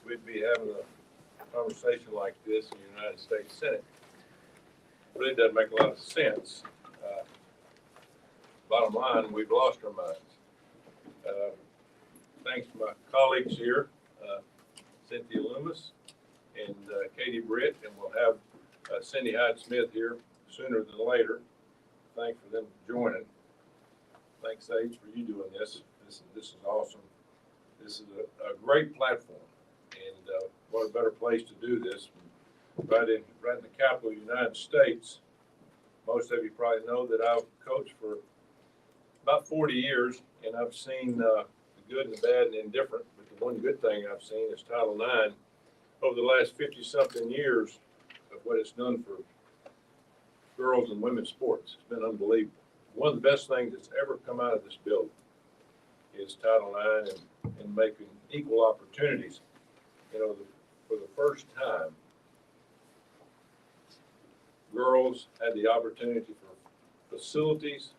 we'd be having a conversation like this in the United States Senate. It really doesn't make a lot of sense. Bottom line, we've lost our minds. Thanks to my colleagues here, Cynthia Loomis and Katie Britt, and we'll have Cindy Hyde-Smith here sooner than later. Thanks for them joining. Thanks, Sage, for you doing this. This is awesome. This is a great platform, and what a better place to do this. Right in the capital of the United States. Most of you probably know that I've coached for about 40 years, and I've seen the good and the bad and indifferent. But the one good thing I've seen is Title IX over the last 50-something years of what it's done for girls and women's sports. It's been unbelievable. One of the best things that's ever come out of this building is Title IX and making equal opportunities. You know, for the first time, girls had the opportunity for facilities,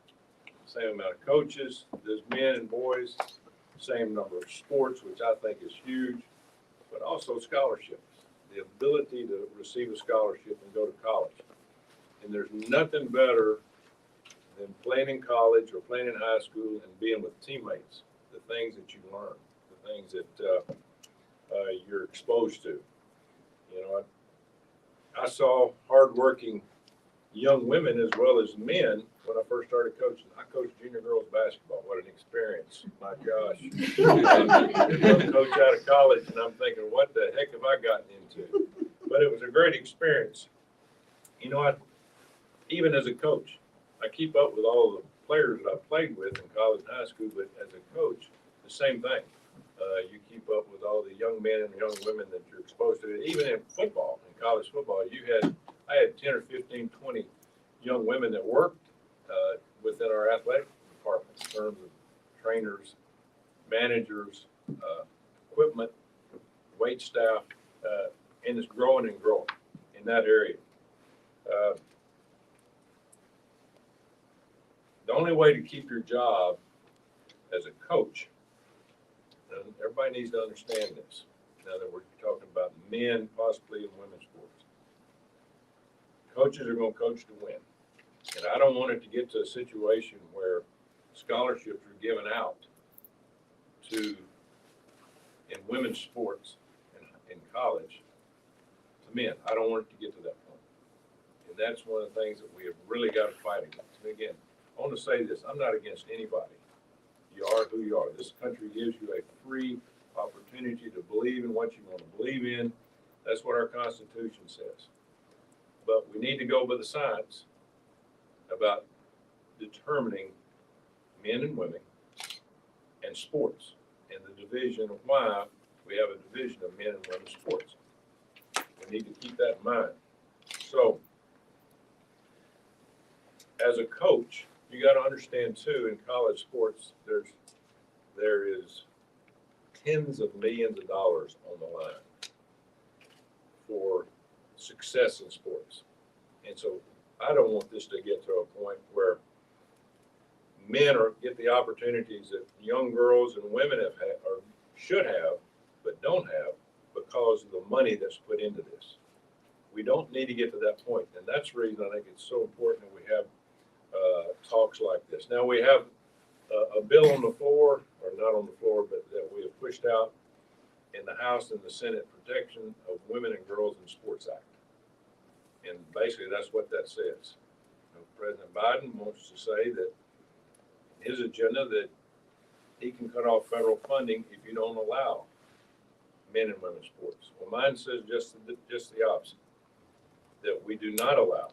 same amount of coaches, there's men and boys, same number of sports, which I think is huge, but also scholarships, the ability to receive a scholarship and go to college. And there's nothing better than playing in college or playing in high school and being with teammates, the things that you learn, the things that you're exposed to. You know, I saw hardworking young women as well as men when I first started coaching. I coached junior girls basketball. What an experience. My gosh. I'm coach out of college, and I'm thinking, what the heck have I gotten into? But it was a great experience. You know, even as a coach, I keep up with all the players that I played with in college and high school, but as a coach, the same thing. You keep up with all the young men and young women that you're exposed to. Even in football, in college football, I had 10 or 15, 20 young women that worked within our athletic department in terms of trainers, managers, equipment, wait staff, and it's growing and growing in that area. The only way to keep your job as a coach, and everybody needs to understand this, now that we're talking about men possibly in women's sports. Coaches are going to coach to win. And I don't want it to get to a situation where scholarships are given out in women's sports in college to men. I don't want it to get to that point. And that's one of the things that we have really got to fight against. And again, I want to say this, I'm not against anybody. You are who you are. This country gives you a free opportunity to believe in what you want to believe in. That's what our Constitution says. But we need to go by the science about determining men and women and sports and the division of why we have a division of men and women's sports. We need to keep that in mind. So, as a coach, you got to understand too, in college sports, there is tens of millions of dollars on the line for success in sports. And so I don't want this to get to a point where men get the opportunities that young girls and women have had or should have, but don't have because of the money that's put into this. We don't need to get to that point. And that's the reason I think it's so important that we have talks like this. Now we have a bill on the floor, or not on the floor, but that we have pushed out in the House and the Senate, Protection of Women and Girls in Sports Act. And basically that's what that says. President Biden wants to say that his agenda that he can cut off federal funding if you don't allow men and women's sports. Well, mine says just the opposite, that we do not allow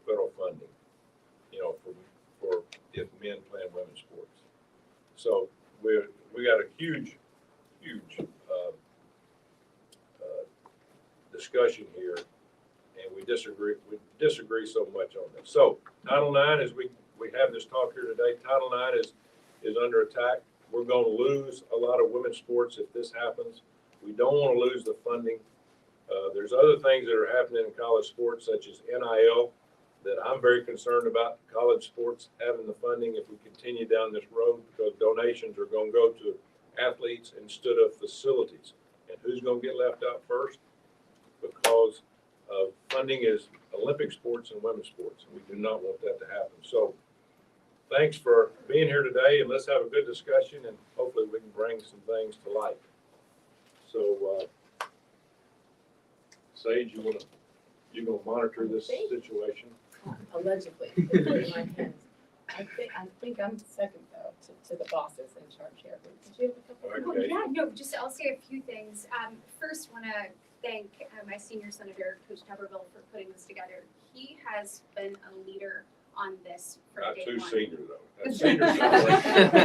federal funding, you know, for if men play in women's sports. So we got a huge discussion here, and we disagree so much on this. So Title IX, as we have this talk here today, Title IX is under attack. We're going to lose a lot of women's sports if this happens. We don't want to lose the funding. There's other things that are happening in college sports, such as NIL, that I'm very concerned about college sports having the funding if we continue down this road, because donations are going to go to athletes instead of facilities. And who's going gonna get left out first because of funding is Olympic sports and women's sports, and we do not want that to happen. So thanks for being here today, and let's have a good discussion, and hopefully we can bring some things to light. So, Sage, you gonna monitor this situation? Allegedly, in my hands. I think I'm second though to the bosses in charge here. Did you have a couple? Okay. Yeah, no, I'll say a few things. First, want to thank my senior senator, Coach Tuberville, for putting this together. He has been a leader on this from Not day too one. senior though. That's senior.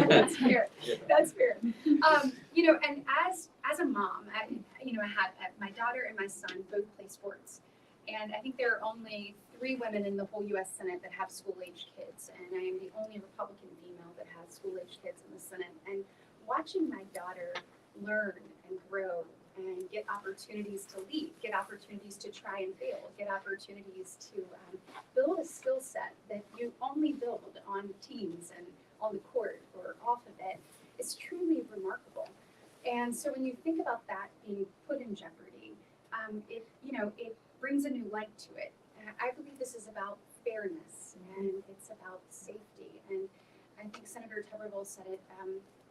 That's fair. Yeah. That's fair. And as a mom, I have my daughter and my son both play sports, and I think there are only 3 women in the whole U.S. Senate that have school-age kids, and I am the only Republican female that has school-age kids in the Senate. And watching my daughter learn and grow and get opportunities to lead, get opportunities to try and fail, get opportunities to build a skill set that you only build on teams and on the court or off of it is truly remarkable. And so when you think about that being put in jeopardy, it brings a new light to it. I believe this is about fairness and it's about safety. And I think Senator Tuberville said it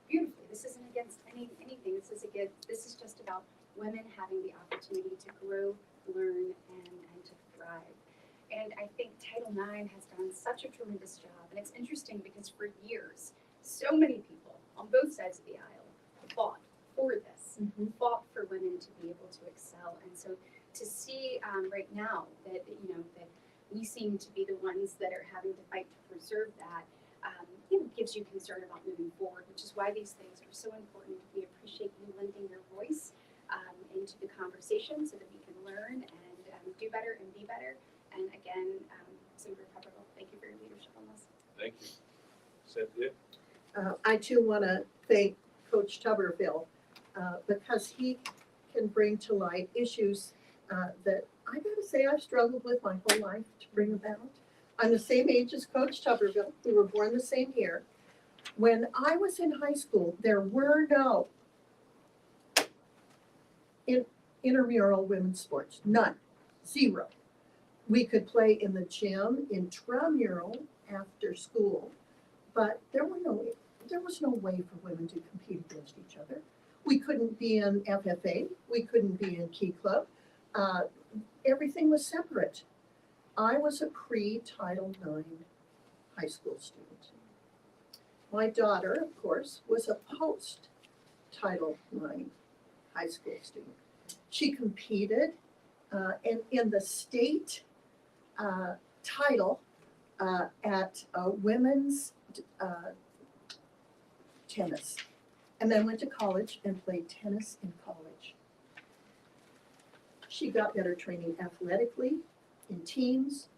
beautifully. This isn't against anything. This is just about women having the opportunity to grow, learn, and to thrive. And I think Title IX has done such a tremendous job. And it's interesting because for years, so many people on both sides of the aisle fought for this, fought for women to be able to excel. And so to see right now that we seem to be the ones that are having to fight to preserve that, gives you concern about moving forward, which is why these things are so important. We appreciate you lending your voice into the conversation so that we can learn and do better and be better. And again, Senator Tuberville, thank you for your leadership on this. Thank you. Cynthia? I too want to thank Coach Tuberville because he can bring to light issues that I gotta say I've struggled with my whole life to bring about. I'm the same age as Coach Tuberville. We were born the same year. When I was in high school, there were no intramural women's sports, none, 0. We could play in the gym, intramural after school, but there was no way for women to compete against each other. We couldn't be in FFA, we couldn't be in Key Club. Everything was separate. I was a pre-Title IX high school student. My daughter, of course, was a post-Title IX high school student. She competed in the state title at women's tennis, and then went to college and played tennis in college. She got better training athletically, in teams,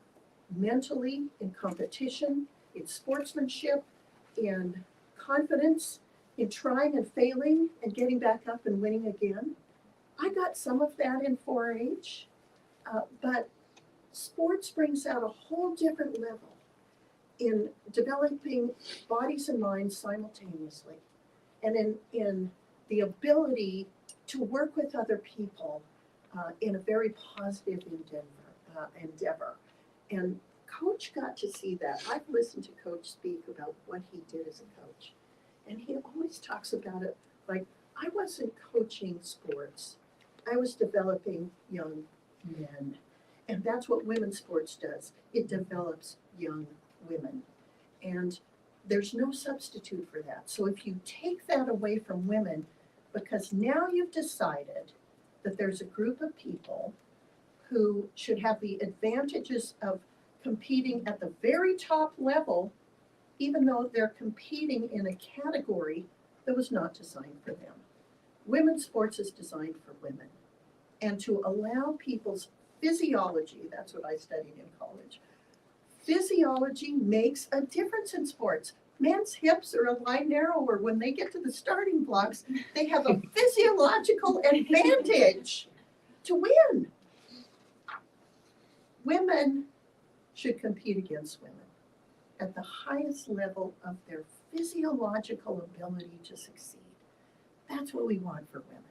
mentally, in competition, in sportsmanship, in confidence, in trying and failing and getting back up and winning again. I got some of that in 4-H, but sports brings out a whole different level in developing bodies and minds simultaneously, and in the ability to work with other people in a very positive endeavor. And Coach got to see that. I've listened to Coach speak about what he did as a coach. And he always talks about it like, I wasn't coaching sports. I was developing young men. And that's what women's sports does. It develops young women. And there's no substitute for that. So if you take that away from women, because now you've decided that there's a group of people who should have the advantages of competing at the very top level, even though they're competing in a category that was not designed for them. Women's sports is designed for women. And to allow people's physiology, that's what I studied in college, physiology makes a difference in sports. Men's hips are a line narrower. When they get to the starting blocks, they have a physiological advantage to win. Women should compete against women at the highest level of their physiological ability to succeed. That's what we want for women.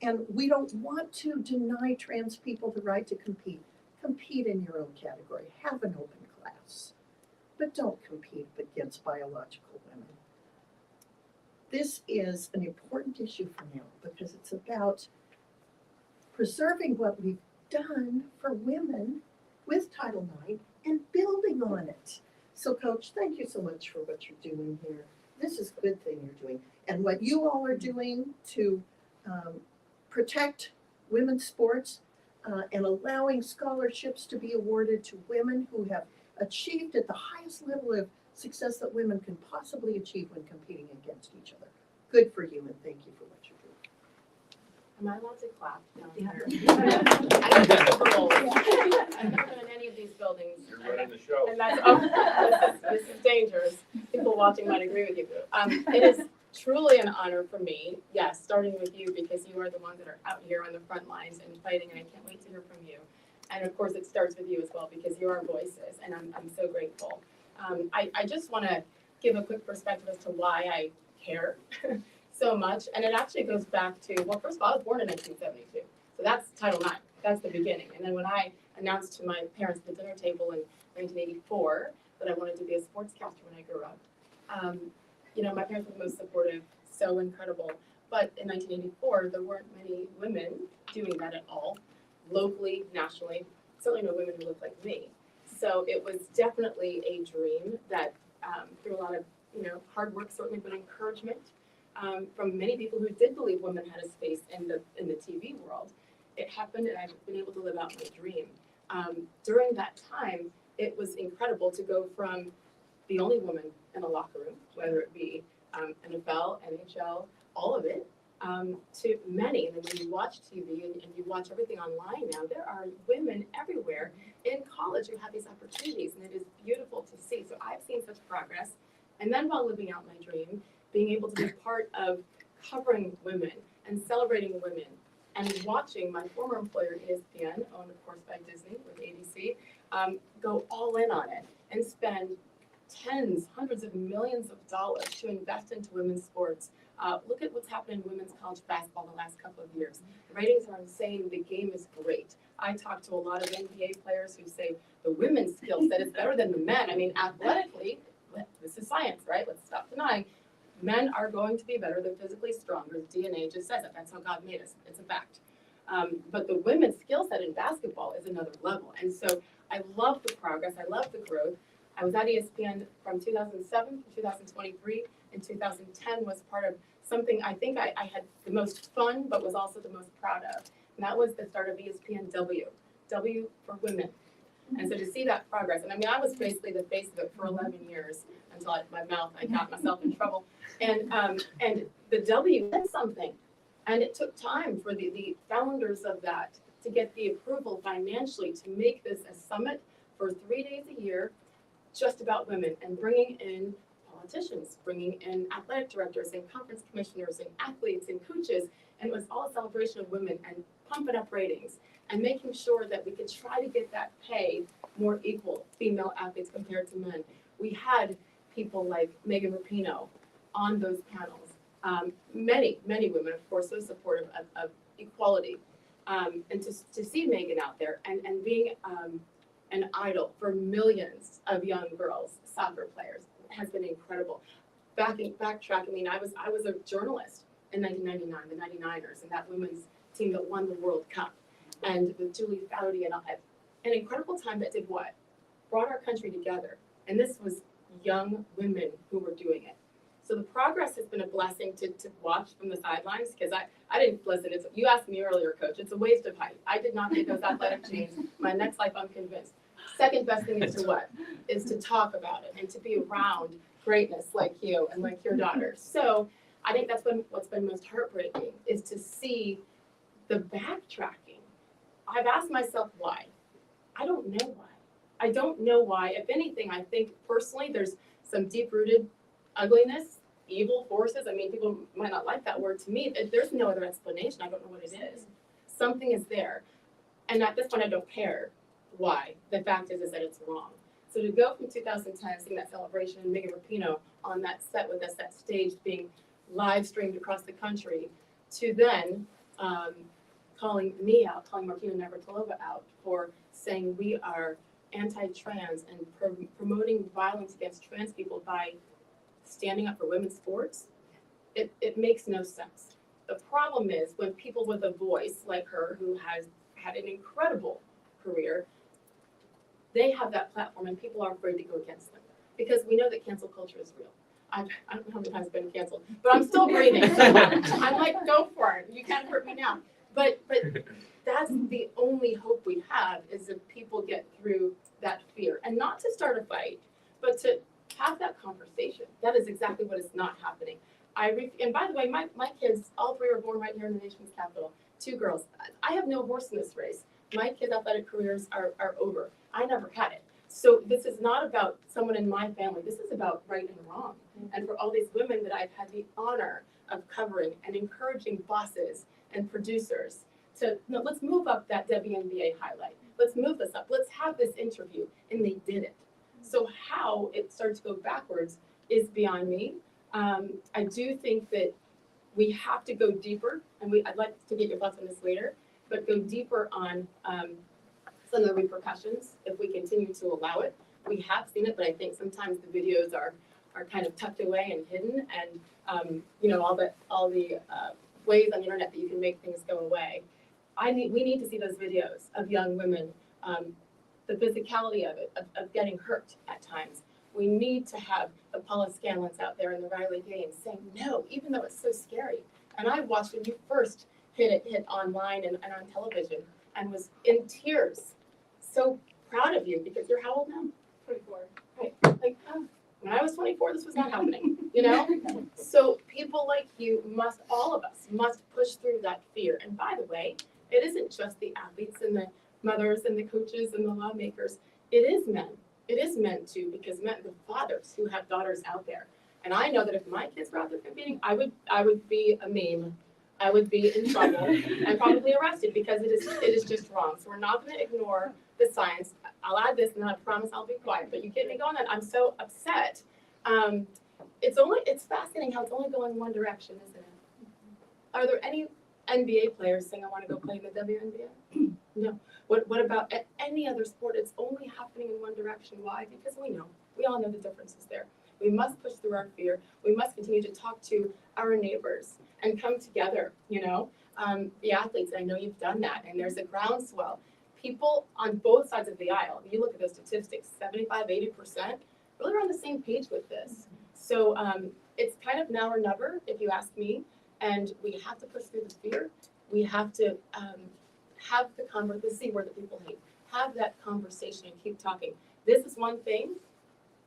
And we don't want to deny trans people the right to compete. Compete in your own category, have an open class, but don't compete against biological women. This is an important issue for now because it's about preserving what we've done for women with Title IX and building on it. So Coach, thank you so much for what you're doing here. This is a good thing you're doing. And what you all are doing to protect women's sports and allowing scholarships to be awarded to women who have achieved at the highest level of success that women can possibly achieve when competing against each other. Good for you, and thank you for what you're doing. Am I allowed to clap down Yeah. here? I don't think the rules. I've never been in any of these buildings. You're running the show. And that's, this is dangerous. People watching might agree with you. It is truly an honor for me, yes, starting with you because you are the ones that are out here on the front lines and fighting, and I can't wait to hear from you. And of course, it starts with you as well because you're our voices, and I'm so grateful. I just want to give a quick perspective as to why I care so much, and it actually goes back to, well, first of all, I was born in 1972, so that's Title IX, that's the beginning. And then when I announced to my parents at the dinner table in 1984 that I wanted to be a sportscaster when I grew up, you know, my parents were the most supportive, so incredible. But in 1984, there weren't many women doing that at all, locally, nationally, certainly no women who looked like me. So it was definitely a dream that through a lot of, you know, hard work certainly, but encouragement from many people who did believe women had a space in the TV world. It happened, and I've been able to live out my dream. During that time, it was incredible to go from the only woman in a locker room, whether it be NFL, NHL, all of it, to many. And then when you watch TV and you watch everything online now, there are women everywhere in college who have these opportunities, and it is beautiful to see. So I've seen such progress. And then while living out my dream, being able to be part of covering women and celebrating women and watching my former employer, ESPN, owned of course by Disney with ABC, go all in on it and spend tens, hundreds of millions of dollars to invest into women's sports. Look at what's happened in women's college basketball the last couple of years. The ratings are insane. The game is great. I talk to a lot of NBA players who say the women's skill set is better than the men. I mean, athletically, this is science, right? Let's stop denying. Men are going to be better. They're physically stronger. DNA just says it. That's how God made us. It's a fact. But the women's skill set in basketball is another level. And so I love the progress. I love the growth. I was at ESPN from 2007 to 2023, and 2010 was part of something I think I had the most fun, but was also the most proud of. And that was the start of ESPN W for women. And so to see that progress, and I mean, I was basically the face of it for 11 years until I got myself in trouble. And the W meant something. And it took time for the founders of that to get the approval financially to make this a summit for 3 days a year, just about women, and bringing in politicians, bringing in athletic directors and conference commissioners and athletes and coaches. And it was all a celebration of women and pumping up ratings and making sure that we could try to get that pay more equal, female athletes compared to men. We had people like Megan Rapinoe on those panels. Many women, of course, so supportive of equality. And to see Megan out there and being an idol for millions of young girls, soccer players, has been incredible. Backtrack, I mean, I was a journalist in 1999, the 99ers, and that women's team that won the World Cup. And with Julie Foudy and an incredible time that did what? Brought our country together. And this was young women who were doing it. So the progress has been a blessing to watch from the sidelines, because I didn't listen. You asked me earlier, Coach, it's a waste of height. I did not get those athletic genes. My next life, I'm convinced. Second best thing is to what? Is to talk about it and to be around greatness like you and like your daughter. So I think that's what's been most heartbreaking, is to see the backtracking. I've asked myself why. I don't know why. I don't know why. If anything, I think personally there's some deep-rooted ugliness, evil forces. I mean, people might not like that word. To me, there's no other explanation. I don't know what it is. Something is there. And at this point, I don't care why. The fact is that it's wrong. So to go from 2010, seeing that celebration, and Megan Rapinoe on that set with us, that stage being live streamed across the country, to then calling me out, calling Martina Navratilova out for saying we are anti-trans and promoting violence against trans people by standing up for women's sports, it makes no sense. The problem is when people with a voice like her, who has had an incredible career, they have that platform and people are afraid to go against them because we know that cancel culture is real. I don't know how many times I've been canceled, but I'm still breathing. I'm like, go for it. You can't hurt me now. But that's the only hope we have is that people get through that fear and not to start a fight, but to have that conversation. That is exactly what is not happening. And by the way, my kids, all three are born right here in the nation's capital. 2 girls. I have no horse in this race. My kids' athletic careers are over. I never had it. So this is not about someone in my family. This is about right and wrong. And for all these women that I've had the honor of covering and encouraging bosses and producers to, no, let's move up that WNBA highlight. Let's move this up. Let's have this interview. And they did it. So how it started to go backwards is beyond me. I do think that we have to go deeper, and I'd like to get your thoughts on this later, but go deeper on some of the repercussions if we continue to allow it. We have seen it, but I think sometimes the videos are kind of tucked away and hidden, and all the ways on the internet that you can make things go away. We need to see those videos of young women, the physicality of it, of getting hurt at times. We need to have the Paula Scanlons out there in the Riley Gaines saying no, even though it's so scary. And I watched when you first hit online and on television and was in tears. So proud of you because you're how old now? 24. Right. Like, oh, when I was 24, this was not happening, you know? So people like you all of us must push through that fear. And by the way, it isn't just the athletes and the mothers and the coaches and the lawmakers. It is men. It is men too, because men, the fathers who have daughters out there. And I know that if my kids were out there competing, I would be a meme. I would be in trouble and probably arrested because it is just wrong. So we're not going to ignore the science. I'll add this, and then I promise I'll be quiet. But you get me going on. I'm so upset. It's fascinating how it's only going one direction, isn't it? Are there any NBA players saying I want to go play in the WNBA? No. What about any other sport? It's only happening in one direction. Why? Because we all know the differences there. We must push through our fear. We must continue to talk to our neighbors and come together, the athletes, I know you've done that, and there's a groundswell. People on both sides of the aisle, you look at those statistics, 75, 80%, really are on the same page with this. So it's kind of now or never, if you ask me, and we have to push through the fear. We have to have the conversation, the C word that people hate, have that conversation and keep talking. This is one thing,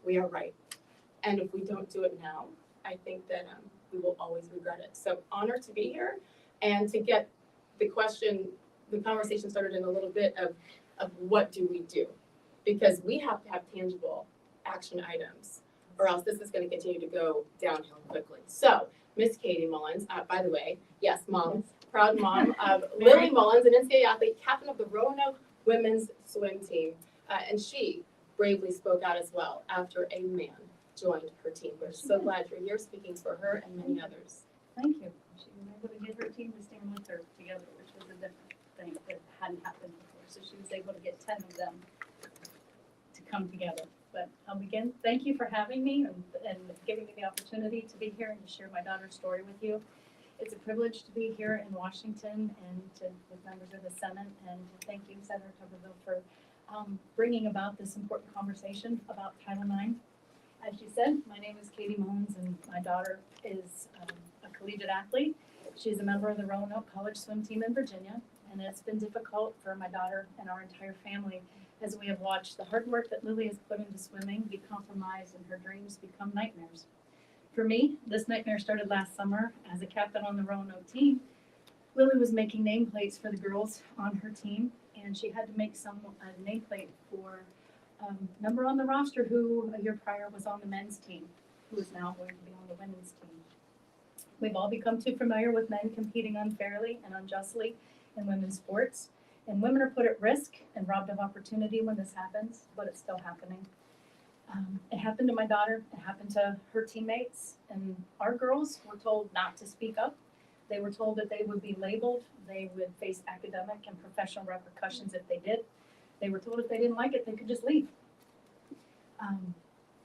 we are right. And if we don't do it now, I think that we will always regret it. So honored to be here and to get the conversation started in a little bit of what do we do? Because we have to have tangible action items or else this is going to continue to go downhill quickly. So Miss Katie Mullins, by the way, yes, mom, proud mom of Lily Mullins, an NCAA athlete, captain of the Roanoke women's swim team. And she bravely spoke out as well after a man joined her team. We're so glad you're here speaking for her and many others. Thank you. She was able to get her team to stand with her together, which was a different thing that hadn't happened before. So she was able to get 10 of them to come together. But I'll begin. Thank you for having me and giving me the opportunity to be here and to share my daughter's story with you. It's a privilege to be here in Washington and with members of the Senate, and to thank you, Senator Tuberville, for bringing about this important conversation about Title IX. As you said, my name is Katie Mullins, and my daughter is a collegiate athlete. She's a member of the Roanoke College swim team in Virginia, and it's been difficult for my daughter and our entire family as we have watched the hard work that Lily has put into swimming be compromised and her dreams become nightmares. For me, this nightmare started last summer as a captain on the Roanoke team. Lily was making nameplates for the girls on her team, and she had to make a nameplate for member on the roster who a year prior was on the men's team, who is now going to be on the women's team. We've all become too familiar with men competing unfairly and unjustly in women's sports, and women are put at risk and robbed of opportunity when this happens, but it's still happening. It happened to my daughter, it happened to her teammates, and our girls were told not to speak up. They were told that they would be labeled, they would face academic and professional repercussions if they did. They were told if they didn't like it, they could just leave.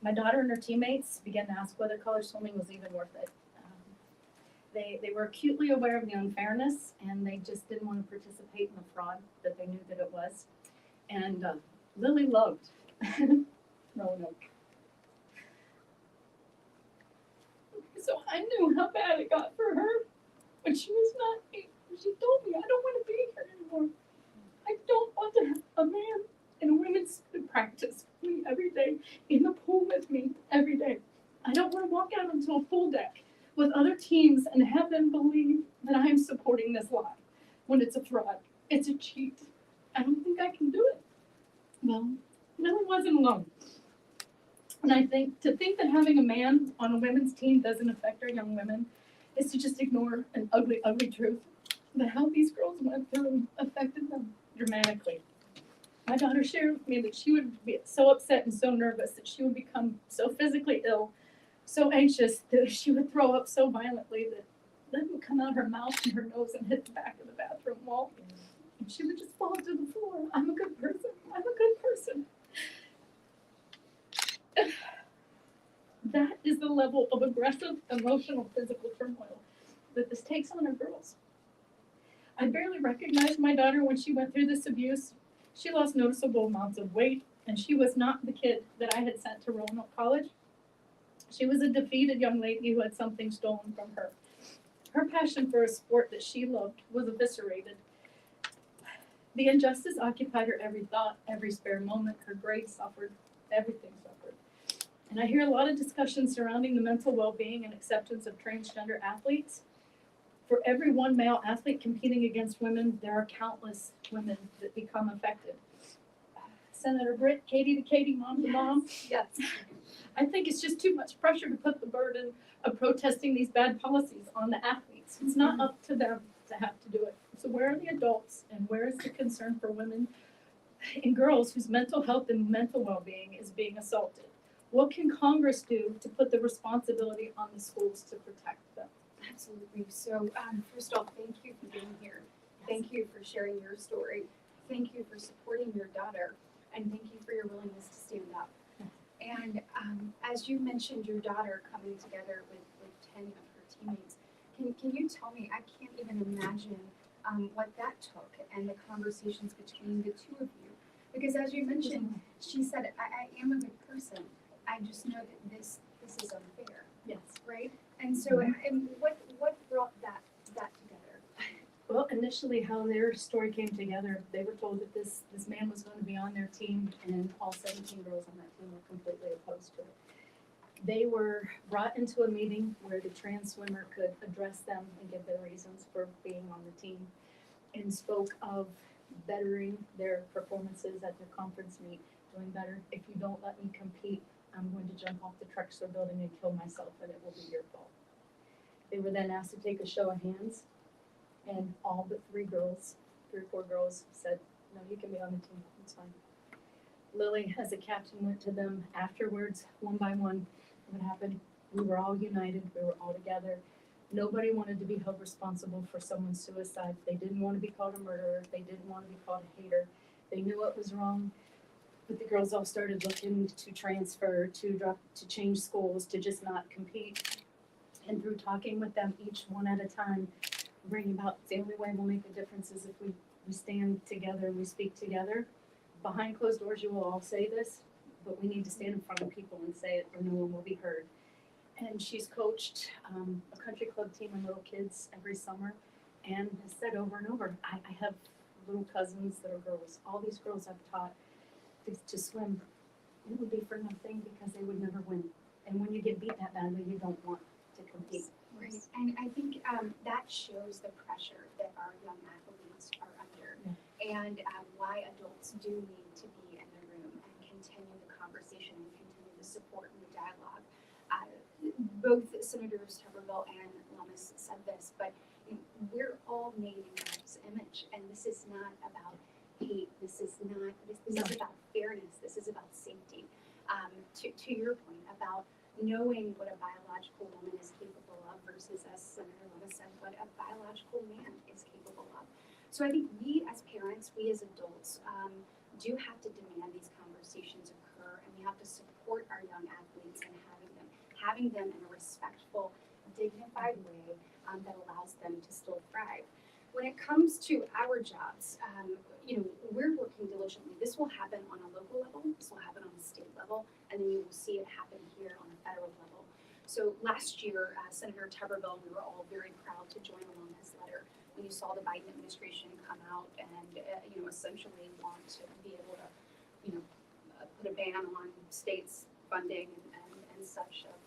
My daughter and her teammates began to ask whether color swimming was even worth it. They were acutely aware of the unfairness, and they just didn't want to participate in the fraud that they knew that it was. And Lily loved Roanoke. So I knew how bad it got for her when she was not able. She told me, I don't want to be here anymore. I don't want to have a man in a women's practice with me every day, in the pool with me every day. I don't want to walk out onto a pool deck with other teams and have them believe that I am supporting this lie when it's a fraud. It's a cheat. I don't think I can do it. Well, Lily wasn't alone. And I think to think that having a man on a women's team doesn't affect our young women is to just ignore an ugly, ugly truth. But how these girls went through affected them dramatically. My daughter shared with me that she would be so upset and so nervous that she would become so physically ill, so anxious that she would throw up so violently that blood would come out her mouth and her nose and hit the back of the bathroom wall. And she would just fall to the floor. I'm a good person. I'm a good person. That is the level of aggressive, emotional, physical turmoil that this takes on our girls. I barely recognized my daughter when she went through this abuse. She lost noticeable amounts of weight, and she was not the kid that I had sent to Roanoke College. She was a defeated young lady who had something stolen from her. Her passion for a sport that she loved was eviscerated. The injustice occupied her every thought, every spare moment. Her grades suffered, everything suffered. And I hear a lot of discussion surrounding the mental well-being and acceptance of transgender athletes. For every one male athlete competing against women, there are countless women that become affected. Senator Britt, Katie to Katie, mom to mom. Yes. I think it's just too much pressure to put the burden of protesting these bad policies on the athletes. It's not up to them to have to do it. So where are the adults, and where is the concern for women and girls whose mental health and mental well-being is being assaulted? What can Congress do to put the responsibility on the schools to protect them? Absolutely. So, first off, thank you for being here. Thank you for sharing your story. Thank you for supporting your daughter, and thank you for your willingness to stand up. And as you mentioned, your daughter coming together with 10 of her teammates, can you tell me? I can't even imagine what that took and the conversations between the two of you, because as you mentioned, she said, "I am a good person. I just know that this is unfair." Yes. Right? And so, and what brought that together? Well, initially how their story came together, they were told that this man was going to be on their team, and all 17 girls on that team were completely opposed to it. They were brought into a meeting where the trans swimmer could address them and give their reasons for being on the team, and spoke of bettering their performances at their conference meet, doing better. If you don't let me compete, I'm going to jump off the Trexler building and kill myself, and it will be your fault. They were then asked to take a show of hands, and all but 3 or 4 girls said, "No, you can be on the team, it's fine." Lily, as a captain, went to them afterwards, one by one. What happened? We were all united, we were all together. Nobody wanted to be held responsible for someone's suicide. They didn't want to be called a murderer, they didn't want to be called a hater. They knew what was wrong. But the girls all started looking to transfer, to change schools, to just not compete. And through talking with them, each one at a time, bringing about the only way we'll make a difference is if we stand together, we speak together. Behind closed doors, you will all say this, but we need to stand in front of people and say it, or no one will be heard. And she's coached a country club team and little kids every summer, and has said over and over, I have little cousins that are girls. All these girls I've taught to swim, it would be for nothing because they would never win. And when you get beat that badly, you don't want to compete. Right. And I think that shows the pressure that our young athletes are under, and why adults do need to be in the room and continue the conversation and continue the support and the dialogue. Both Senators Tuberville and Lamas said this, but we're all made in God's image, and this is not about hate. This is about fairness. This is about safety. To your point about knowing what a biological woman is capable of versus versus, as Senator Lewis said, what a biological man is capable of. So I think we as parents, we as adults, do have to demand these conversations occur, and we have to support our young athletes in having them in a respectful, dignified way that allows them to still thrive. When it comes to our jobs, we're working diligently. This will happen on a local level, this will happen on a state level, and then you will see it happen here on a federal level. So last year, Senator Tuberville, we were all very proud to join along his letter when you saw the Biden administration come out and, essentially want to be able to, put a ban on states funding and such of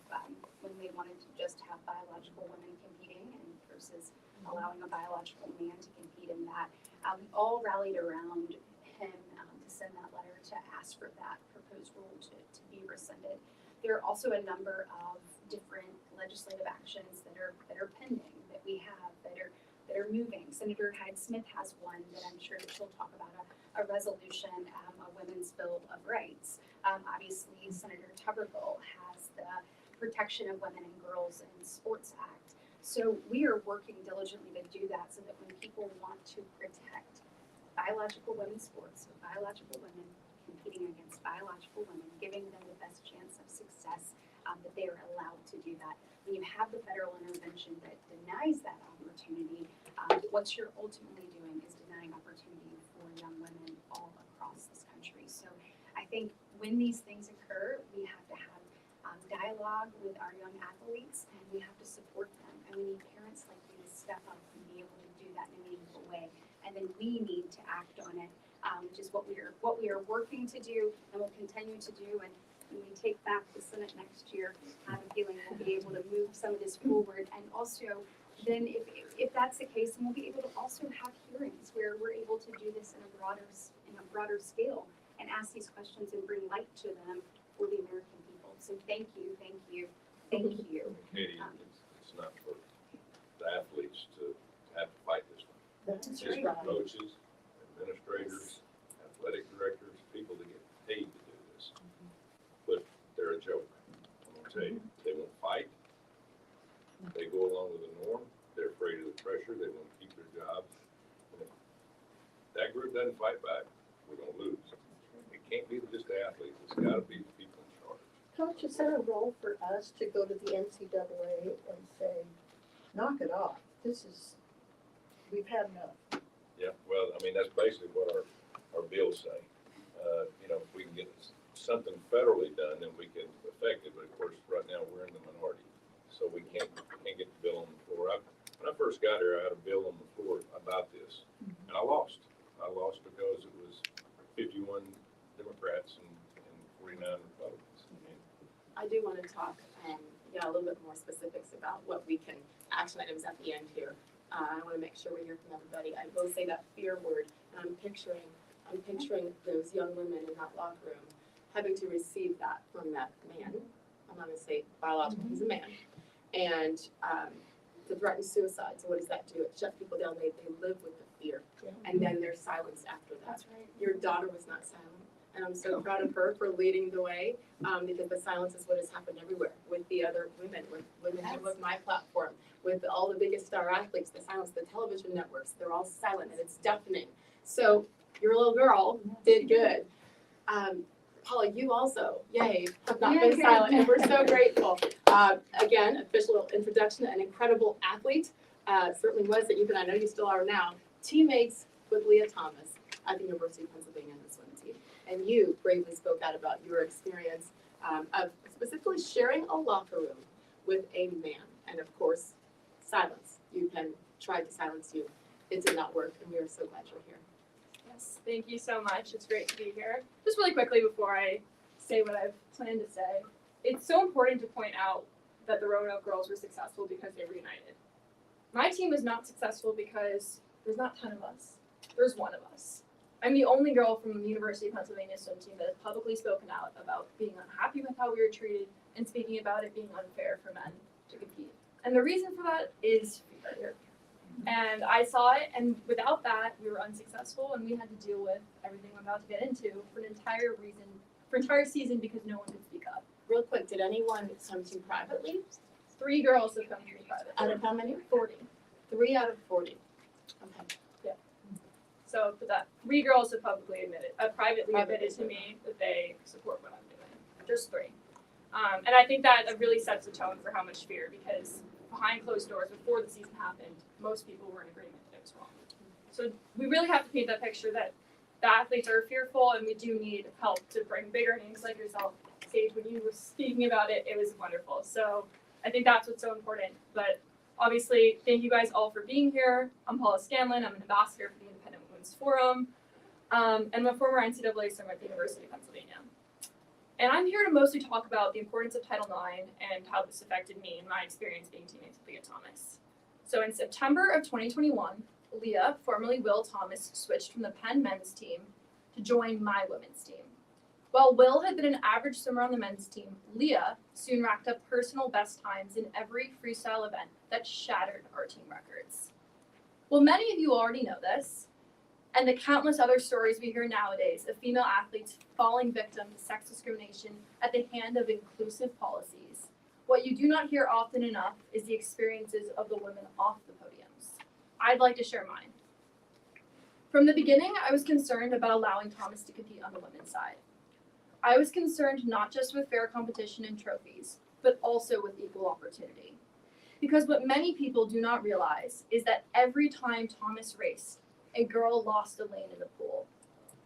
when they wanted to just have biological women competing and versus allowing a biological man to compete in that. We all rallied around him to send that letter to ask for that proposed rule to be rescinded. There are also a number of different legislative actions that are pending that we have that are moving. Senator Hyde-Smith has one that I'm sure that she'll talk about, a resolution, a women's bill of rights. Obviously, Senator Tuberville has the Protection of Women and Girls in Sports Act. So we are working diligently to do that so that when people want to protect biological women's sports, so biological women competing against biological women, giving them the best chance of success, that they are allowed to do that. When you have the federal intervention that denies that opportunity, what you're ultimately doing is denying opportunity for young women all across this country. So I think when these things occur, we have to have dialogue with our young athletes, and we have to support them. And we need parents like you to step up and be able to do that in a meaningful way. And then we need to act on it, which is what we are working to do and will continue to do. And when we take back the Senate next year, I have a feeling we'll be able to move some of this forward. And also, then if that's the case, then we'll be able to also have hearings where we're able to do this in a broader scale and ask these questions and bring light to them for the American people. So thank you. Katie, it's not for the athletes to have to fight this one. That's It's right. for coaches, administrators, athletic directors, people that get paid to do this. But they're a joke. I'm gonna tell you, they won't fight. They go along with the norm. They're afraid of the pressure. They want to keep their jobs. And if that group doesn't fight back, we're gonna lose. It can't be just the athletes. It's gotta be the people in charge. Coach, is there a role for us to go to the NCAA and say, knock it off, we've had enough? Yeah, well, I mean, that's basically what our bills say. If we can get something federally done, then we can affect it, but of course, right now, we're in the minority. So we can't get the bill on the floor. When I first got here, I had a bill on the floor about this, and I lost. I lost because it was 51 Democrats and 49 Republicans. I do want to talk, a little bit more specifics about what we can, action items at the end here. I want to make sure we hear from everybody. I will say that fear word, and I'm picturing those young women in that locker room having to receive that from that man. I'm not going to say biological, he's a man. And to threaten suicide, so what does that do? It shuts people down. They live with the fear. And then they're silenced after that. That's right. Your daughter was not silent. And I'm so proud of her for leading the way, because the silence is what has happened everywhere with the other women, with women who love my platform, with all the biggest star athletes, the silence, the television networks, they're all silent and it's deafening. So your little girl did good. Paula, you also, yay, have not been silent, and we're so grateful. Again, official introduction, an incredible athlete, certainly was at UPenn, I know you still are now, teammates with Leah Thomas at the University of Pennsylvania in the swim team. And you bravely spoke out about your experience of specifically sharing a locker room with a man. And of course, silence. UPenn tried to silence you. It did not work, and we are so glad you're here. Yes, thank you so much. It's great to be here. Just really quickly before I say what I've planned to say, it's so important to point out that the Roanoke girls were successful because they were united. My team was not successful because there's not 10 of us. There's one of us. I'm the only girl from the University of Pennsylvania swim team that has publicly spoken out about being unhappy with how we were treated and speaking about it being unfair for men to compete. And the reason for that is fear. And I saw it, and without that, we were unsuccessful, and we had to deal with everything I'm about to get into for an entire season because no one could speak up. Real quick, did anyone come to you privately 3 girls have come through private. Out of how many? 40. 3 out of 40. Okay. So, but that 3 girls have privately admitted to me that they support what I'm doing. Just 3. And I think that really sets the tone for how much fear, because behind closed doors, before the season happened, most people were in agreement that it was wrong. So we really have to paint that picture that the athletes are fearful, and we do need help to bring bigger names like yourself. Sage, when you were speaking about it, it was wonderful. So I think that's what's so important. But obviously, thank you guys all for being here. I'm Paula Scanlon. I'm an ambassador for the Independent Women's Forum. And I'm a former NCAA swimmer at the University of Pennsylvania. And I'm here to mostly talk about the importance of Title IX and how this affected me and my experience being teammates with Leah Thomas. So in September of 2021, Leah, formerly Will Thomas, switched from the Penn men's team to join my women's team. While Will had been an average swimmer on the men's team, Leah soon racked up personal best times in every freestyle event that shattered our team records. Well, many of you already know this, and the countless other stories we hear nowadays of female athletes falling victim to sex discrimination at the hand of inclusive policies. What you do not hear often enough is the experiences of the women off the podiums. I'd like to share mine. From the beginning, I was concerned about allowing Thomas to compete on the women's side. I was concerned not just with fair competition and trophies, but also with equal opportunity. Because what many people do not realize is that every time Thomas raced, a girl lost a lane in the pool.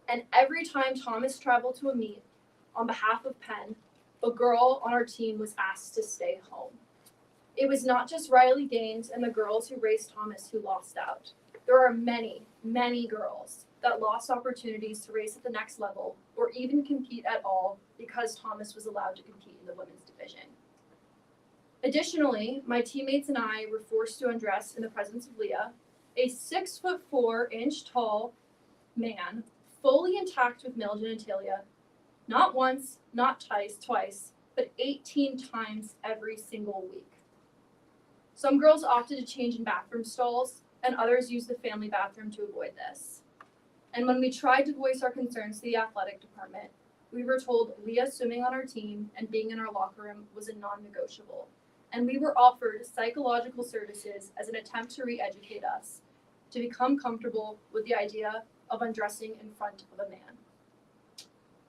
And every time Thomas traveled to a meet on behalf of Penn, a girl on our team was asked to stay home. It was not just Riley Gaines and the girls who raced Thomas who lost out. There are many, many girls that lost opportunities to race at the next level or even compete at all because Thomas was allowed to compete in the women's division. Additionally, my teammates and I were forced to undress in the presence of Leah, a 6'4" tall man, fully intact with male genitalia, not once, not twice, but 18 times every single week. Some girls opted to change in bathroom stalls, and others used the family bathroom to avoid this. And when we tried to voice our concerns to the athletic department, we were told Leah swimming on our team and being in our locker room was a non-negotiable. And we were offered psychological services as an attempt to re-educate us, to become comfortable with the idea of undressing in front of a man.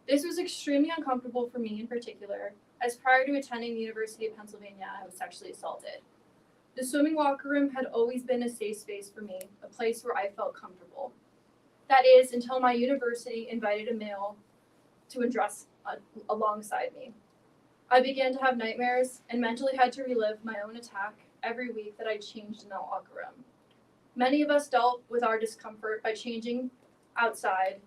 This was extremely uncomfortable for me in particular, as prior to attending the University of Pennsylvania, I was sexually assaulted. The swimming locker room had always been a safe space for me, a place where I felt comfortable. That is, until my university invited a male to undress alongside me. I began to have nightmares and mentally had to relive my own attack every week that I changed in that locker room. Many of us dealt with our discomfort by changing outside,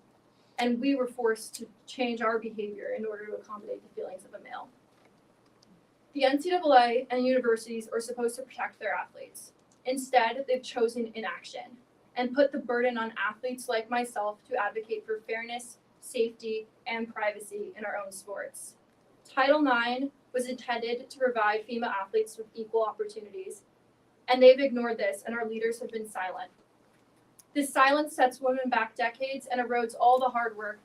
and we were forced to change our behavior in order to accommodate the feelings of a male. The NCAA and universities are supposed to protect their athletes. Instead, they've chosen inaction and put the burden on athletes like myself to advocate for fairness, safety, and privacy in our own sports. Title IX was intended to provide female athletes with equal opportunities, and they've ignored this, and our leaders have been silent. This silence sets women back decades and erodes all the hard work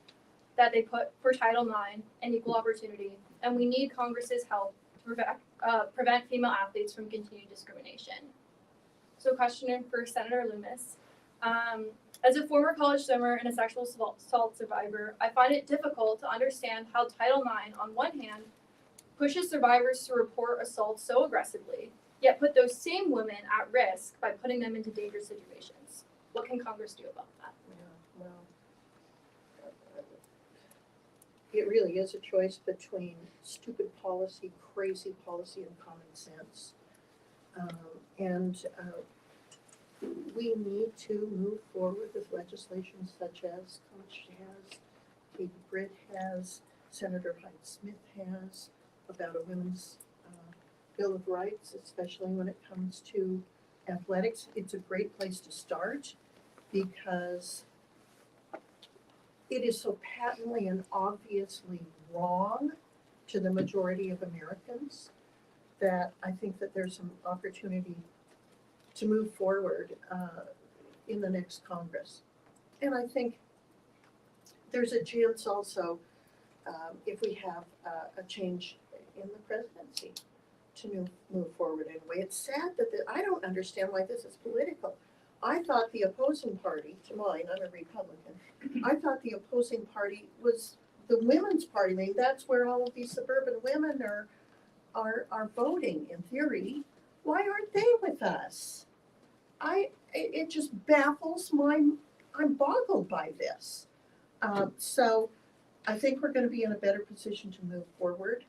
that they put for Title IX and equal opportunity, and we need Congress's help to prevent female athletes from continued discrimination. So question for Senator Loomis. As a former college swimmer and a sexual assault survivor, I find it difficult to understand how Title IX, on one hand, pushes survivors to report assault so aggressively, yet put those same women at risk by putting them into dangerous situations. What can Congress do about that? Yeah, well, it really is a choice between stupid policy, crazy policy, and common sense. We need to move forward with legislation such as Coach has, Katie Britt has, Senator Hyde-Smith has, about a women's Bill of Rights, especially when it comes to athletics. It's a great place to start because it is so patently and obviously wrong to the majority of Americans that I think that there's some opportunity to move forward in the next Congress. And I think there's a chance also, if we have a change in the presidency, to move forward anyway. It's sad that I don't understand why this is political. I thought the opposing party to mine, I'm a Republican, I thought the opposing party was the women's party. I mean, that's where all of these suburban women are voting in theory. Why aren't they with us? It just baffles I'm boggled by this. So I think we're gonna be in a better position to move forward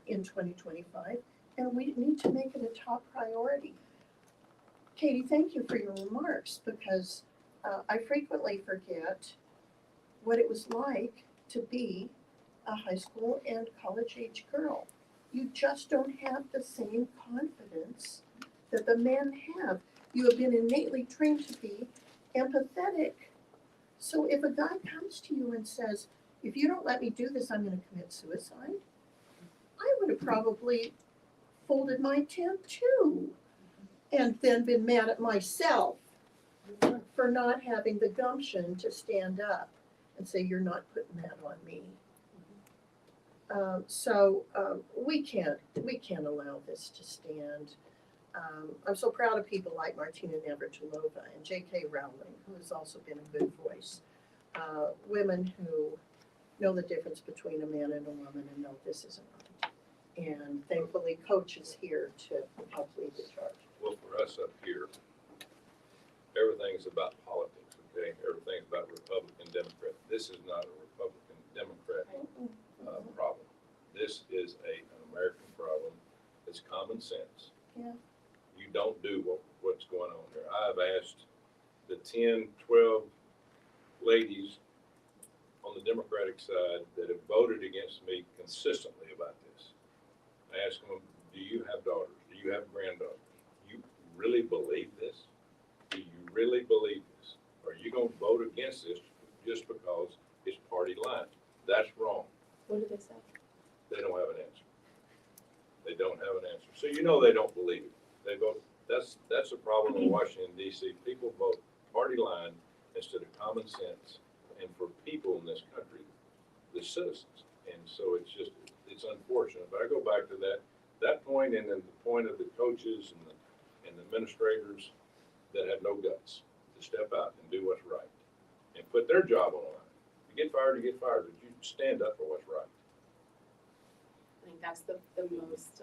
in 2025, and we need to make it a top priority. Katie, thank you for your remarks, because I frequently forget what it was like to be a high school and college age girl. You just don't have the same confidence that the men have. You have been innately trained to be empathetic. So if a guy comes to you and says, if you don't let me do this, I'm gonna commit suicide, I would have probably folded my tent too, and then been mad at myself for not having the gumption to stand up and say, you're not putting that on me. We can't allow this to stand. I'm so proud of people like Martina Navratilova and J.K. Rowling, who has also been a good voice. Women who know the difference between a man and a woman and know this isn't right. And thankfully, Coach is here to help lead the charge. Well, for us up here, everything's about politics, okay? Everything's about Republican, Democrat. This is not a Republican, Democrat problem. This is an American problem. It's common sense. Yeah. You don't do what's going on here. I've asked the 10, 12 ladies on the Democratic side that have voted against me consistently about this. I ask them, do you have daughters? Do you have granddaughters? You really believe this? Do you really believe this? Are you going to vote against this just because it's party line? That's wrong. What did they say? They don't have an answer. They don't have an answer. So you know they don't believe it. They vote. That's a problem in Washington, D.C. People vote party line instead of common sense, and for people in this country, the citizens. And so it's unfortunate. But I go back to that point, and then the point of the coaches and the administrators that have no guts to step out and do what's right and put their job on the line. If you get fired, you get fired, but you stand up for what's right. I think that's the most,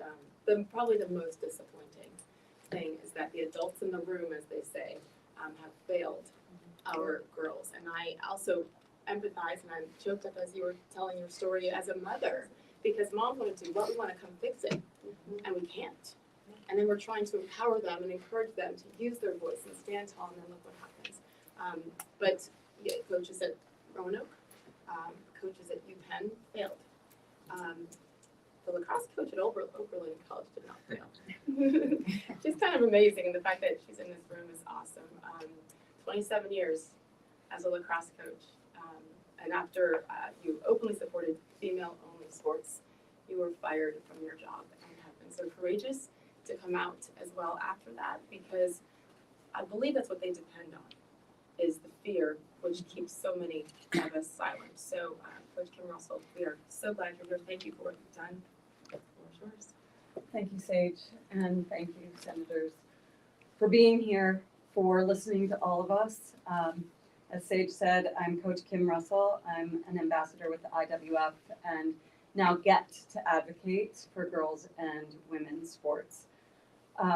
probably the most disappointing thing is that the adults in the room, as they say, have failed our girls. And I also empathize, and I choked up as you were telling your story as a mother, because moms want to do what we want to come fix it, and we can't. And then we're trying to empower them and encourage them to use their voice and stand tall, and then look what happens. But yeah, coaches at Roanoke, coaches at UPenn failed. The lacrosse coach at Oberlin College did not fail. She's kind of amazing, and the fact that she's in this room is awesome. 27 years as a lacrosse coach, and after you openly supported female-only sports, you were fired from your job and have been so courageous to come out as well after that, because I believe that's what they depend on, is the fear which keeps so many of us silent. So, Coach Kim Russell, we are so glad you're here. Thank you for what you've done. The floor is yours. Thank you, Sage, and thank you, Senators, for being here, for listening to all of us. As Sage said, I'm Coach Kim Russell. I'm an ambassador with the IWF and now get to advocate for girls and women's sports.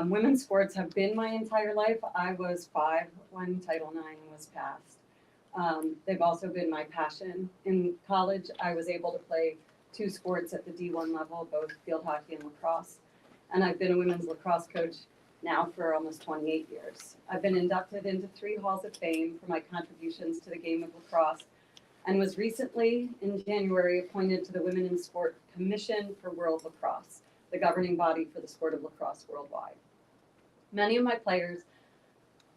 Women's sports have been my entire life. I was 5 when Title IX was passed. They've also been my passion. In college, I was able to play 2 sports at the D1 level, both field hockey and lacrosse. And I've been a women's lacrosse coach now for almost 28 years. I've been inducted into 3 halls of fame for my contributions to the game of lacrosse, and was recently, in January, appointed to the Women in Sport Commission for World Lacrosse, the governing body for the sport of lacrosse worldwide. Many of my players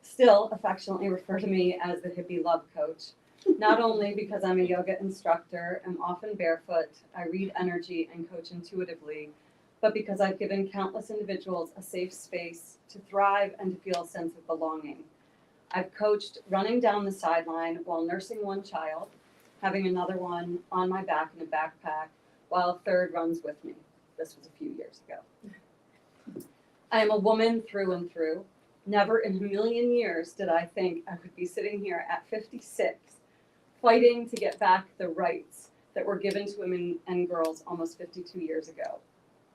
still affectionately refer to me as the hippie love coach, not only because I'm a yoga instructor, am often barefoot, I read energy and coach intuitively, but because I've given countless individuals a safe space to thrive and to feel a sense of belonging. I've coached running down the sideline while nursing one child, having another one on my back in a backpack, while a third runs with me. This was a few years ago. I am a woman through and through. Never in a million years did I think I would be sitting here at 56, fighting to get back the rights that were given to women and girls almost 52 years ago.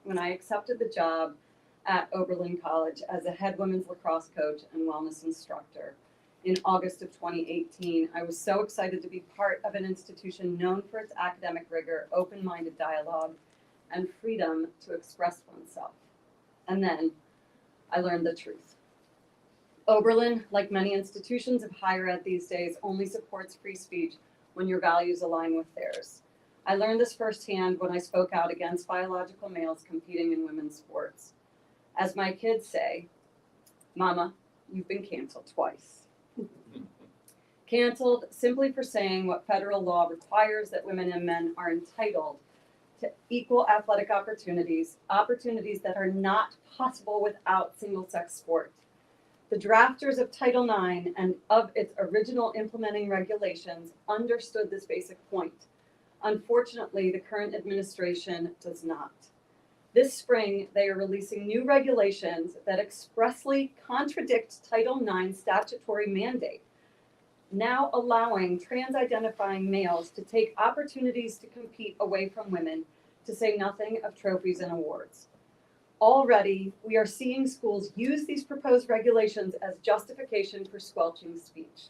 When I accepted the job at Oberlin College as a head women's lacrosse coach and wellness instructor in August of 2018, I was so excited to be part of an institution known for its academic rigor, open-minded dialogue, and freedom to express oneself. And then I learned the truth. Oberlin, like many institutions of higher ed these days, only supports free speech when your values align with theirs. I learned this firsthand when I spoke out against biological males competing in women's sports. As my kids say, Mama, you've been canceled twice. Canceled simply for saying what federal law requires, that women and men are entitled to equal athletic opportunities that are not possible without single-sex sport. The drafters of Title IX and of its original implementing regulations understood this basic point. Unfortunately, the current administration does not. This spring, they are releasing new regulations that expressly contradict Title IX statutory mandate, now allowing trans-identifying males to take opportunities to compete away from women, to say nothing of trophies and awards. Already, we are seeing schools use these proposed regulations as justification for squelching speech.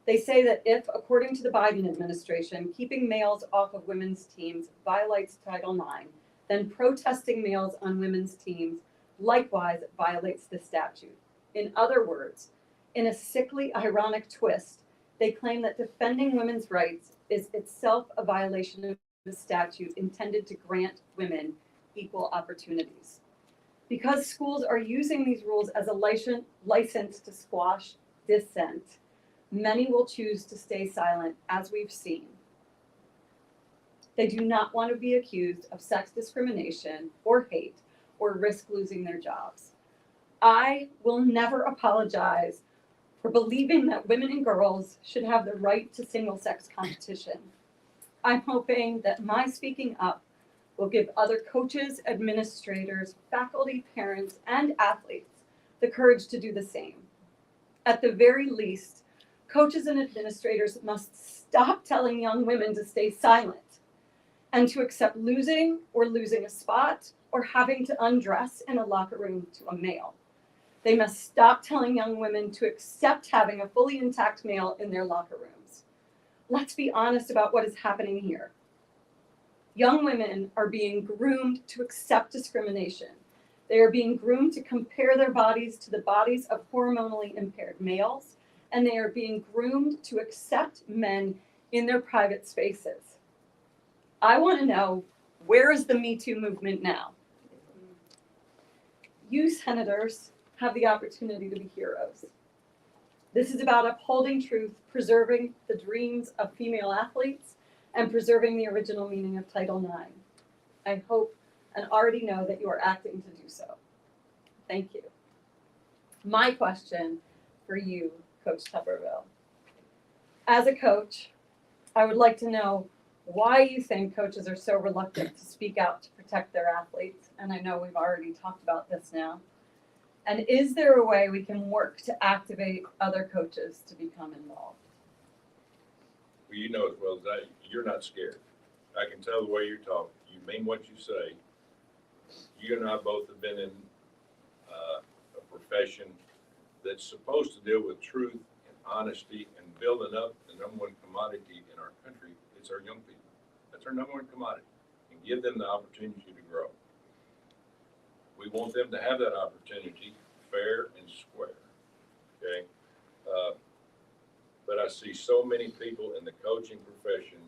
They say that if, according to the Biden administration, keeping males off of women's teams violates Title IX, then protesting males on women's teams likewise violates the statute. In other words, in a sickly, ironic twist, they claim that defending women's rights is itself a violation of the statute intended to grant women equal opportunities. Because schools are using these rules as a license to squash dissent, many will choose to stay silent, as we've seen. They do not want to be accused of sex discrimination or hate or risk losing their jobs. I will never apologize for believing that women and girls should have the right to single-sex competition. I'm hoping that my speaking up will give other coaches, administrators, faculty, parents, and athletes the courage to do the same. At the very least, coaches and administrators must stop telling young women to stay silent and to accept losing or losing a spot or having to undress in a locker room to a male. They must stop telling young women to accept having a fully intact male in their locker rooms. Let's be honest about what is happening here. Young women are being groomed to accept discrimination. They are being groomed to compare their bodies to the bodies of hormonally impaired males, and they are being groomed to accept men in their private spaces. I want to know, where is the Me Too movement now? You senators have the opportunity to be heroes. This is about upholding truth, preserving the dreams of female athletes, and preserving the original meaning of Title IX. I hope and already know that you are acting to do so. Thank you. My question for you, Coach Tuberville. As a coach, I would like to know why you think coaches are so reluctant to speak out to protect their athletes. And I know we've already talked about this now. And is there a way we can work to activate other coaches to become involved? Well, you know as well as I, you're not scared. I can tell the way you talk. You mean what you say. You and I both have been in a profession that's supposed to deal with truth and honesty and building up the number one commodity in our country. It's our young people. That's our number one commodity. And give them the opportunity to grow. We want them to have that opportunity, fair and square. Okay? But I see so many people in the coaching profession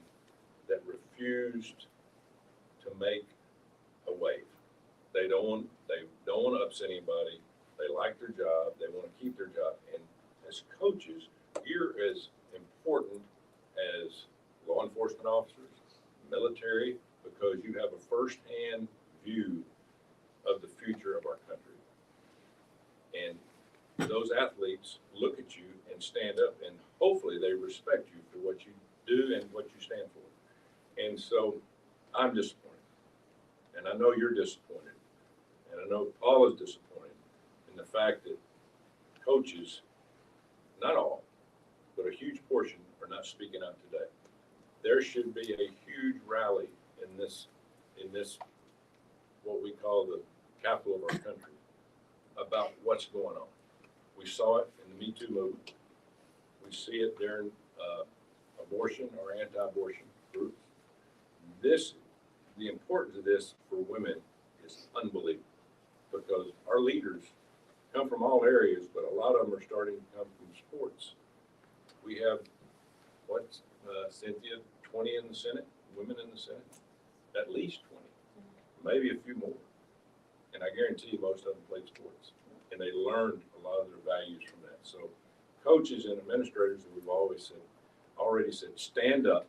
that refused to make a wave. They don't want to upset anybody. They like their job. They want to keep their job. And as coaches, you're as important as law enforcement officers, military, because you have a firsthand view of the future of our country. And those athletes look at you and stand up, and hopefully they respect you for what you do and what you stand for. And so I'm disappointed. And I know you're disappointed. And I know Paul is disappointed. fact that coaches, not all, but a huge portion are not speaking out today. There should be a huge rally in this, what we call the capital of our country, about what's going on. We saw it in the Me Too movement. We see it during abortion or anti-abortion groups. The importance of this for women is unbelievable, because our leaders come from all areas, but a lot of them are starting to come from sports. We have, Cynthia, 20 in the Senate, women in the Senate, at least 20, maybe a few more. And I guarantee you most of them played sports, and they learned a lot of their values from that. So coaches and administrators, that we've already said, stand up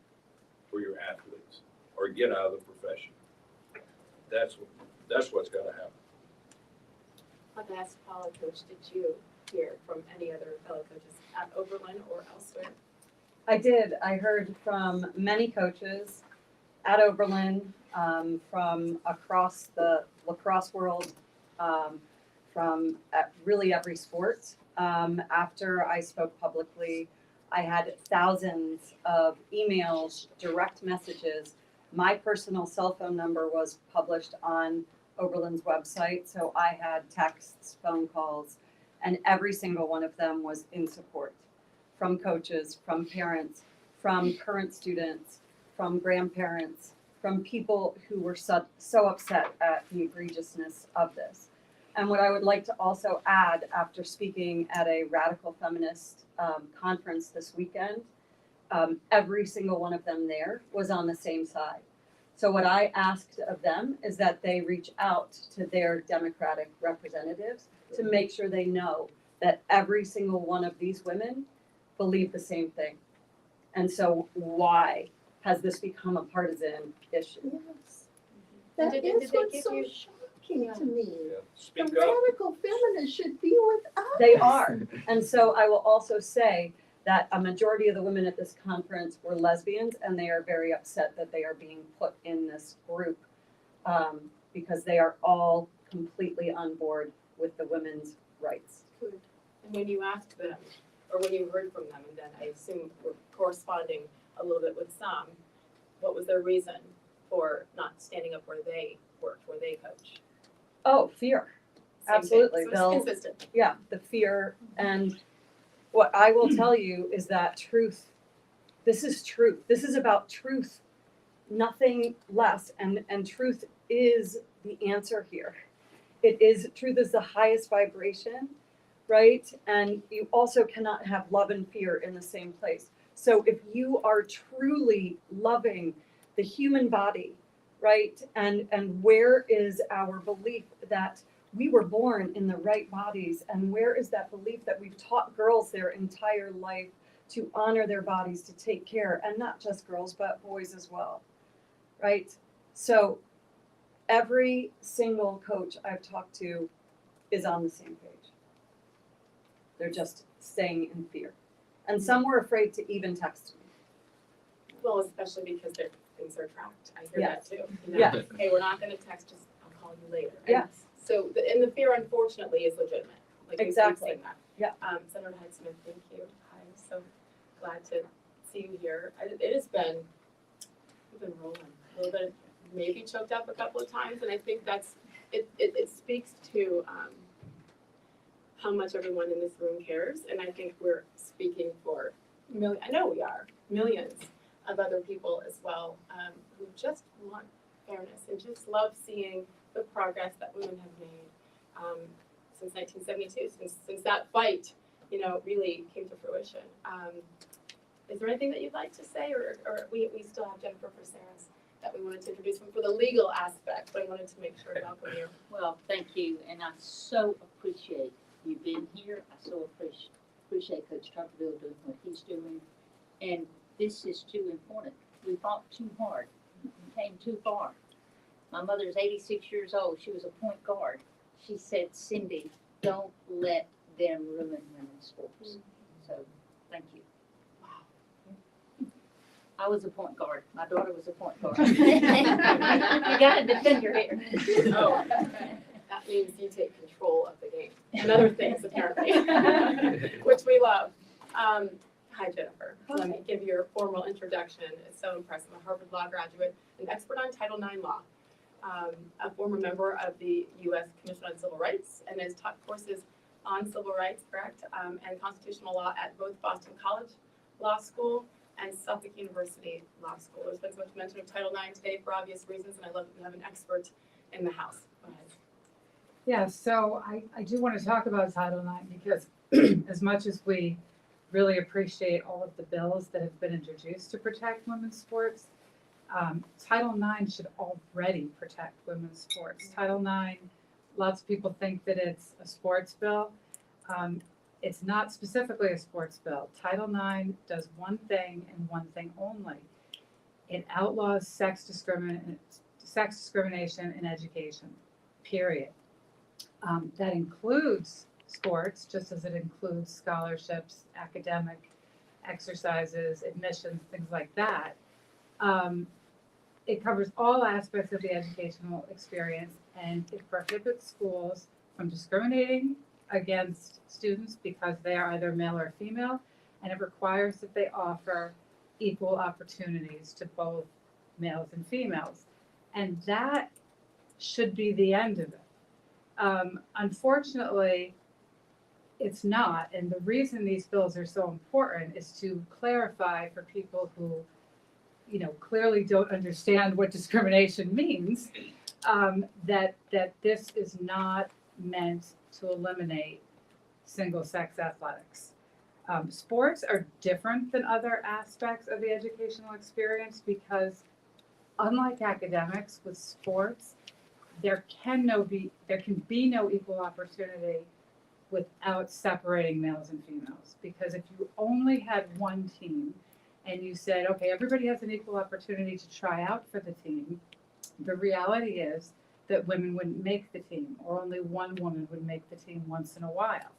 for your athletes or get out of the profession. That's what's got to happen. On the last Paula, Coach, did you hear from any other fellow coaches at Oberlin or elsewhere? I did. I heard from many coaches at Oberlin, from across the lacrosse world, from really every sport. After I spoke publicly, I had thousands of emails, direct messages. My personal cell phone number was published on Oberlin's website, so I had texts, phone calls, and every single one of them was in support, from coaches, from parents, from current students, from grandparents, from people who were so upset at the egregiousness of this. And what I would like to also add, after speaking at a radical feminist conference this weekend, every single one of them there was on the same side. So what I asked of them is that they reach out to their Democratic representatives to make sure they know that every single one of these women believe the same thing. And so why has this become a partisan issue? Yes. That Did is they what's give so you- shocking to me. Yeah. The Speak up. radical feminists should be with us. They are. And so I will also say that a majority of the women at this conference were lesbians, and they are very upset that they are being put in this group, because they are all completely on board with the women's rights. And when you asked them, or when you heard from them, and then I assume we're corresponding a little bit with some, what was their reason for not standing up where they worked, where they coach? Oh, fear. Same thing. Absolutely. So They'll- it's consistent. Yeah, the fear. And what I will tell you is that truth, this is truth. This is about truth, nothing less. And truth is the answer here. Truth is the highest vibration, right? And you also cannot have love and fear in the same place. So if you are truly loving the human body, right? And where is our belief that we were born in the right bodies, and where is that belief that we've taught girls their entire life to honor their bodies, to take care, and not just girls, but boys as well, right? So every single coach I've talked to is on the same page. They're just staying in fear. And some were afraid to even text me. Well, especially because their things are tracked. I hear that too. You know, Yeah. Hey, we're not gonna text, just I'll call you later. And Yes. So, and the fear unfortunately is legitimate. Like we've Exactly. seen that. Yeah. Senator Highsmith, thank you. I'm so glad to see you here. It has been, we've been rolling a little bit, maybe choked up a couple of times, and I think it speaks to how much everyone in this room cares, and I think we're speaking for I know we are, millions of other people as well, who just want fairness and just love seeing the progress that women have made since 1972, since that fight, really came to fruition. Is there anything that you'd like to say, or we still have Jennifer Fraseras that we wanted to introduce for the legal aspect, but I wanted to make sure to welcome you. Well, thank you, and I so appreciate you being here. I so appreciate Coach Tuberville doing what he's doing, and this is too important. We fought too hard, we came too far. My mother's 86 years old. She was a point guard. She said, "Cindy, don't let them ruin women's sports." So, thank you. Wow. I was a point guard. My daughter was a point guard. You got a defender here. Oh. means you take control of the game and other things apparently, which we love. Hi Jennifer, let me give you your formal introduction. It's so impressive. I'm a Harvard Law graduate, an expert on Title IX law, a former member of the U.S. Commission on Civil Rights, and has taught courses on civil rights, correct, and constitutional law at both Boston College Law School and Suffolk University Law School. There's been so much mention of Title IX today for obvious reasons, and I love that we have an expert in the house. Go ahead. Yeah, so I do want to talk about Title IX because as much as we really appreciate all of the bills that have been introduced to protect women's sports, Title IX should already protect women's sports. Title IX, lots of people think that it's a sports bill. It's not specifically a sports bill. Title IX does one thing and one thing only. It outlaws sex discrimination in education, period. That includes sports, just as it includes scholarships, academic exercises, admissions, things like that. It covers all aspects of the educational experience, and it prohibits schools from discriminating against students because they are either male or female, and it requires that they offer equal opportunities to both males and females. And that should be the end of it. Unfortunately, it's not, and the reason these bills are so important is to clarify for people who, clearly don't understand what discrimination means, that this is not meant to eliminate single-sex athletics. Sports are different than other aspects of the educational experience because, unlike academics, with sports, there can be no equal opportunity without separating males and females. Because if you only had one team and you said, okay, everybody has an equal opportunity to try out for the team, the reality is that women wouldn't make the team, or only one woman would make the team once in a while.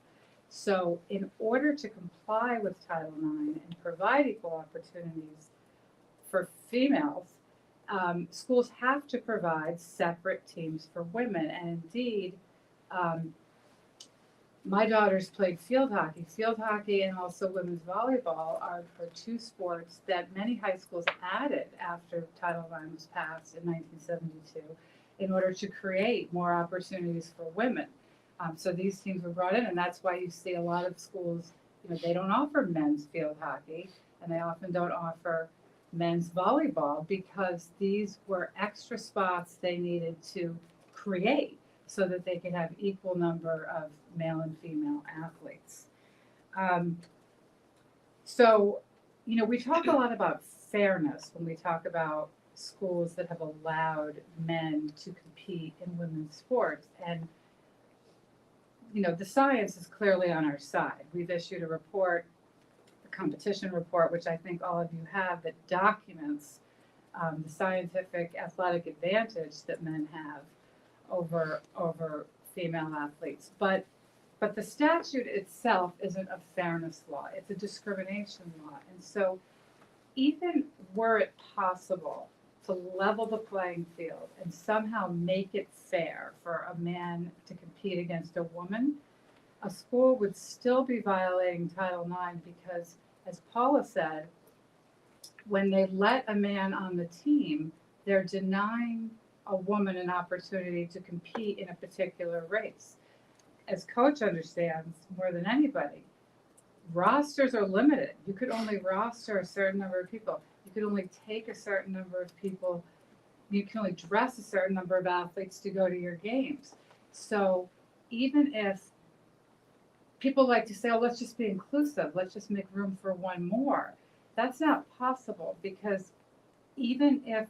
So in order to comply with Title IX and provide equal opportunities for females, schools have to provide separate teams for women. And indeed, my daughters played field hockey. Field hockey and also women's volleyball are two sports that many high schools added after Title IX was passed in 1972 in order to create more opportunities for women. So these teams were brought in, and that's why you see a lot of schools, they don't offer men's field hockey, and they often don't offer men's volleyball because these were extra spots they needed to create so that they could have equal number of male and female athletes. We talk a lot about fairness when we talk about schools that have allowed men to compete in women's sports. And, the science is clearly on our side. We've issued a report, a competition report, which I think all of you have, that documents the scientific athletic advantage that men have over female athletes. But the statute itself isn't a fairness law, it's a discrimination law. And so even were it possible to level the playing field and somehow make it fair for a man to compete against a woman, a school would still be violating Title IX because, as Paula said, when they let a man on the team, they're denying a woman an opportunity to compete in a particular race. As Coach understands more than anybody, rosters are limited. You could only roster a certain number of people. You could only take a certain number of people. You can only dress a certain number of athletes to go to your games. So even if people like to say, oh, let's just be inclusive, let's just make room for one more, that's not possible because even if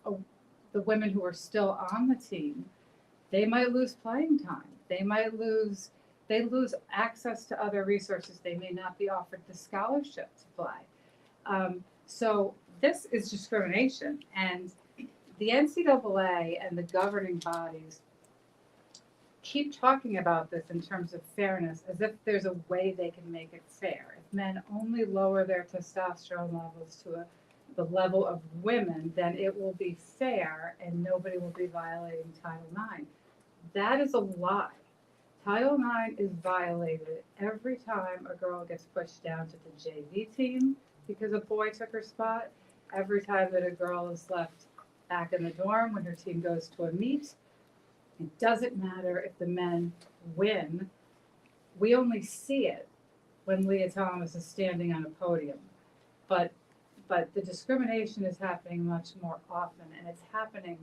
the women who are still on the team, they might lose playing time. They lose access to other resources. They may not be offered the scholarship to play. So this is discrimination, and the NCAA and the governing bodies keep talking about this in terms of fairness as if there's a way they can make it fair. If men only lower their testosterone levels to the level of women, then it will be fair and nobody will be violating Title IX. That is a lie. Title IX is violated every time a girl gets pushed down to the JV team because a boy took her spot, every time that a girl is left back in the dorm when her team goes to a meet. It doesn't matter if the men win. We only see it when Leah Thomas is standing on a podium. But the discrimination is happening much more often, and it's happening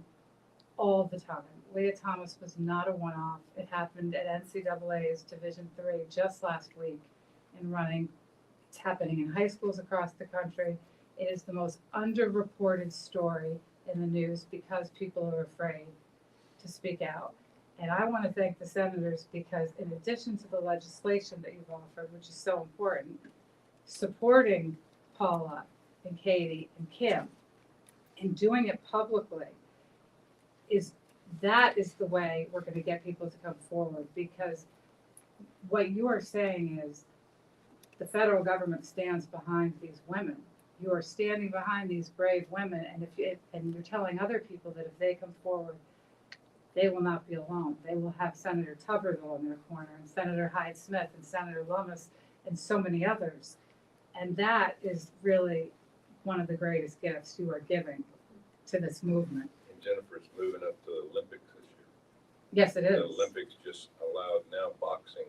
all the time. Leah Thomas was not a one-off. It happened at NCAA's Division III just last week in running. It's happening in high schools across the country. It is the most underreported story in the news because people are afraid to speak out. And I want to thank the senators because in addition to the legislation that you've offered, which is so important, supporting Paula and Katie and Kim and doing it publicly is the way we're going to get people to come forward, because what you are saying is the federal government stands behind these women. You are standing behind these brave women, and you're telling other people that if they come forward, they will not be alone. They will have Senator Tuberville in their corner, and Senator Hyde-Smith, and Senator Lummis, and so many others. And that is really one of the greatest gifts you are giving to this movement. And Jennifer's moving up to the Olympics this year. Yes, it is. The Olympics just allowed, now boxing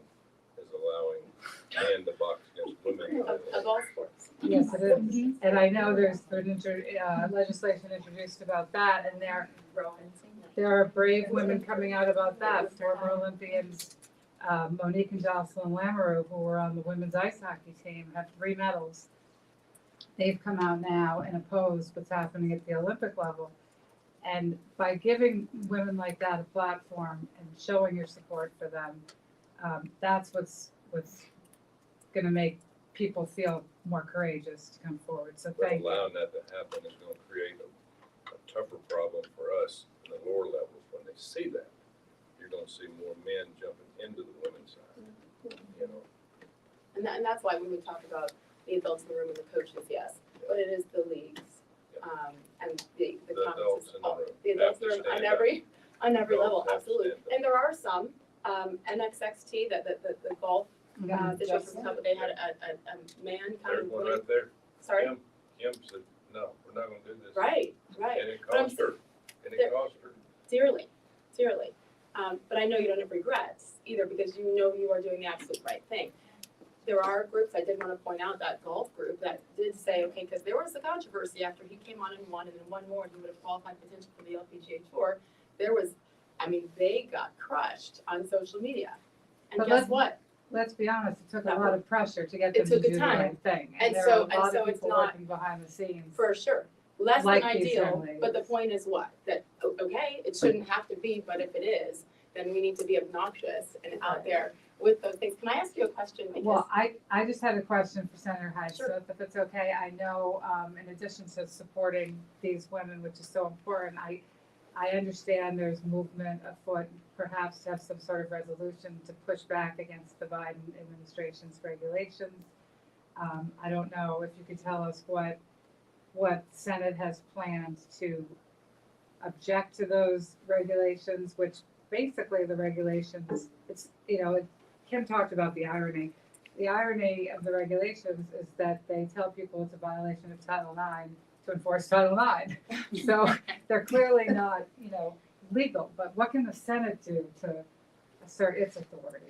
is allowing men to box against women. Of all sports. Yes, it is. And I know there's been legislation introduced about that, and there are brave women coming out about that. Former Olympians, Monique and Jocelyn Lamoureux, who were on the women's ice hockey team, have 3 medals. They've come out now and opposed what's happening at the Olympic level. And by giving women like that a platform and showing your support for them, that's what's going to make people feel more courageous to come forward. So But thank you. allowing that to happen is going to create a tougher problem for us in the lower levels. When they see that, you're going to see more men jumping into the women's side. You know, And that's why we would talk about the adults in the room and the coaches, yes, but it is the leagues. And the adults conferences, in the room. the adults in the room Have to on stand every Adults level, have to absolutely. stand up. And there are some, NXXT, the golf, district from Tuberville, they had a man kind There's of one win. right there. Sorry? Kim said, no, we're not going to do this. Right. And it But I'm cost her. And there- it cost her. Dearly. But I know you don't have regrets either, because you know you are doing the absolute right thing. There are groups, I did want to point out that golf group that did say, okay, because there was a controversy after he came on and won, and then one more, and he would have qualified potentially for the LPGA Tour. They got crushed on social media. And But guess what? Let's be honest, it took a That lot of pressure to get it them to took a do the time. right thing. And there so- are a lot and so of it's people not- working behind the scenes. For sure. Less Like than these young ideal, but the ladies. point is what? That, okay, it shouldn't have to be, but if it is, then we need to be obnoxious and out there with those things. Can I ask you a question? Because Well, I just had a question for Senator Hyde, Sure. so if it's okay, I know, in addition to supporting these women, which is so important, I understand there's movement afoot, perhaps to have some sort of resolution to push back against the Biden administration's regulations. I don't know if you could tell us what Senate has planned to object to those regulations, which basically the regulations, it's, Kim talked about the irony. The irony of the regulations is that they tell people it's a violation of Title IX to enforce Title IX. So they're clearly not, legal, but what can the Senate do to assert its authority?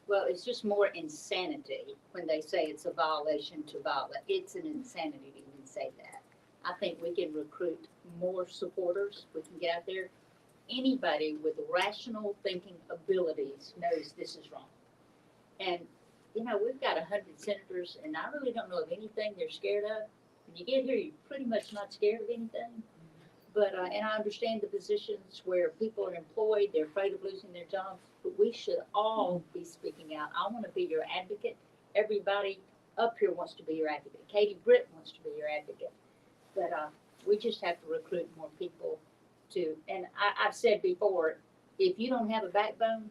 Well, it's just more insanity when they say it's a violation to violate. It's an insanity to even say that. I think we can recruit more supporters. We can get out there. Anybody with rational thinking abilities knows this is wrong. And, we've got 100 senators, and I really don't know of anything they're scared of. When you get here, you're pretty much not scared of anything. But, and I understand the positions where people are employed, they're afraid of losing their jobs, but we should all be speaking out. I want to be your advocate. Everybody up here wants to be your advocate. Katie Britt wants to be your advocate. But we just have to recruit more people to, and I've said before, if you don't have a backbone,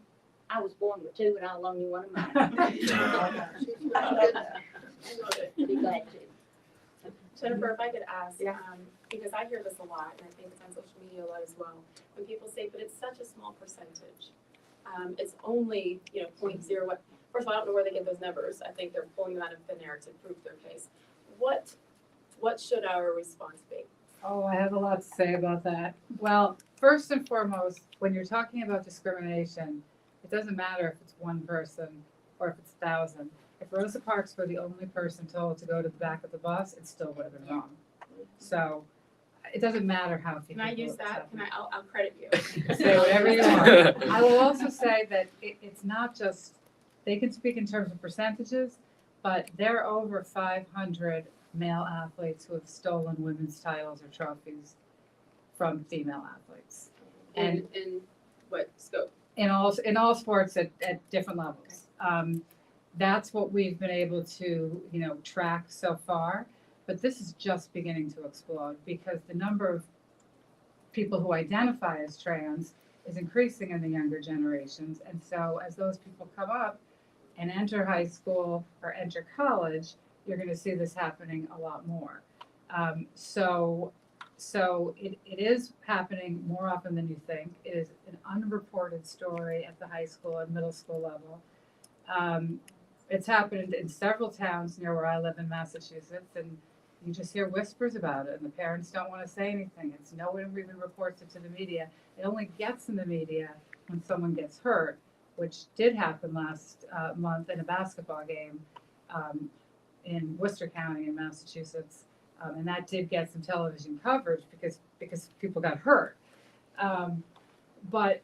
I was born with 2 and I'll loan you one of mine. Be glad to. Jennifer, if I could ask, Yeah. Because I hear this a lot, and I think it's on social media a lot as well, when people say, but it's such a small percentage. It's only, 0.0 what, first of all, I don't know where they get those numbers. I think they're pulling them out of thin air to prove their case. What should our response be? Oh, I have a lot to say about that. Well, first and foremost, when you're talking about discrimination, it doesn't matter if it's one person or if it's 1,000. If Rosa Parks were the only person told to go to the back of the bus, it still would have been wrong. So it doesn't matter how people. Can I use that? I'll credit you. Say whatever you want. I will also say that it's not just, they can speak in terms of percentages, but there are over 500 male athletes who have stolen women's titles or trophies from female athletes. And In what scope? in all sports at different levels. That's what we've been able to, track so far. But this is just beginning to explode because the number of people who identify as trans is increasing in the younger generations. And so as those people come up and enter high school or enter college, you're going to see this happening a lot more. So it is happening more often than you think. It is an unreported story at the high school and middle school level. It's happened in several towns near where I live in Massachusetts, and you just hear whispers about it, and the parents don't want to say anything. It's no one even reports it to the media. It only gets in the media when someone gets hurt, which did happen last month in a basketball game in Worcester County in Massachusetts, and that did get some television coverage because people got hurt. But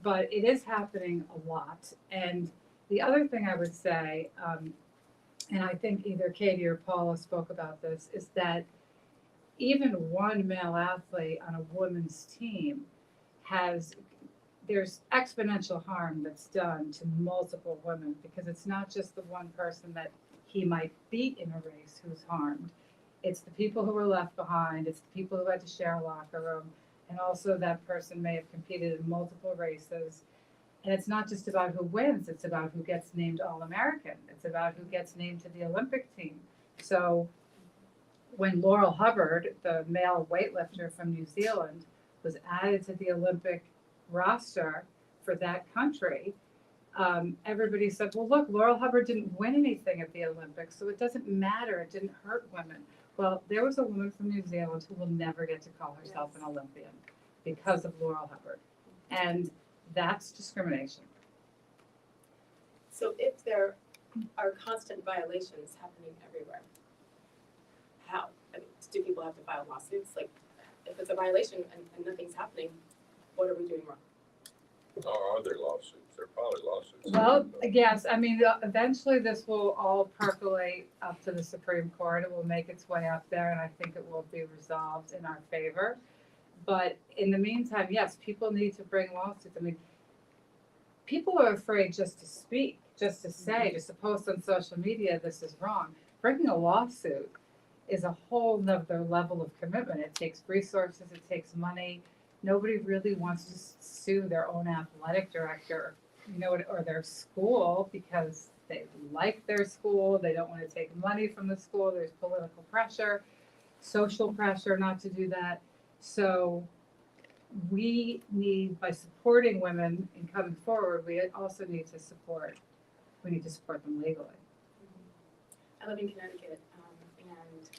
it is happening a lot. And the other thing I would say, and I think either Katie or Paula spoke about this, is that even one male athlete on a women's team there's exponential harm that's done to multiple women, because it's not just the one person that he might beat in a race who's harmed. It's the people who were left behind, it's the people who had to share a locker room, and also that person may have competed in multiple races. And it's not just about who wins, it's about who gets named All-American. It's about who gets named to the Olympic team. So when Laurel Hubbard, the male weightlifter from New Zealand, was added to the Olympic roster for that country, everybody said, well, look, Laurel Hubbard didn't win anything at the Olympics, so it doesn't matter, it didn't hurt women. Well, there was a woman from New Zealand who will never get to call herself an Olympian because of Laurel Hubbard. And that's discrimination. So if there are constant violations happening everywhere, how? I mean, do people have to file lawsuits? Like, if it's a violation and nothing's happening, what are we doing wrong? Or are there lawsuits? There are probably lawsuits. Well, yes, I mean, eventually this will all percolate up to the Supreme Court. It will make its way up there, and I think it will be resolved in our favor. But in the meantime, yes, people need to bring lawsuits. I mean, people are afraid just to speak, just to say, just to post on social media, this is wrong. Bringing a lawsuit is a whole nother level of commitment. It takes resources, it takes money. Nobody really wants to sue their own athletic director, or their school because they like their school. They don't want to take money from the school. There's political pressure, social pressure not to do that. So we need, by supporting women in coming forward, we also need to support them legally. I live in Connecticut, and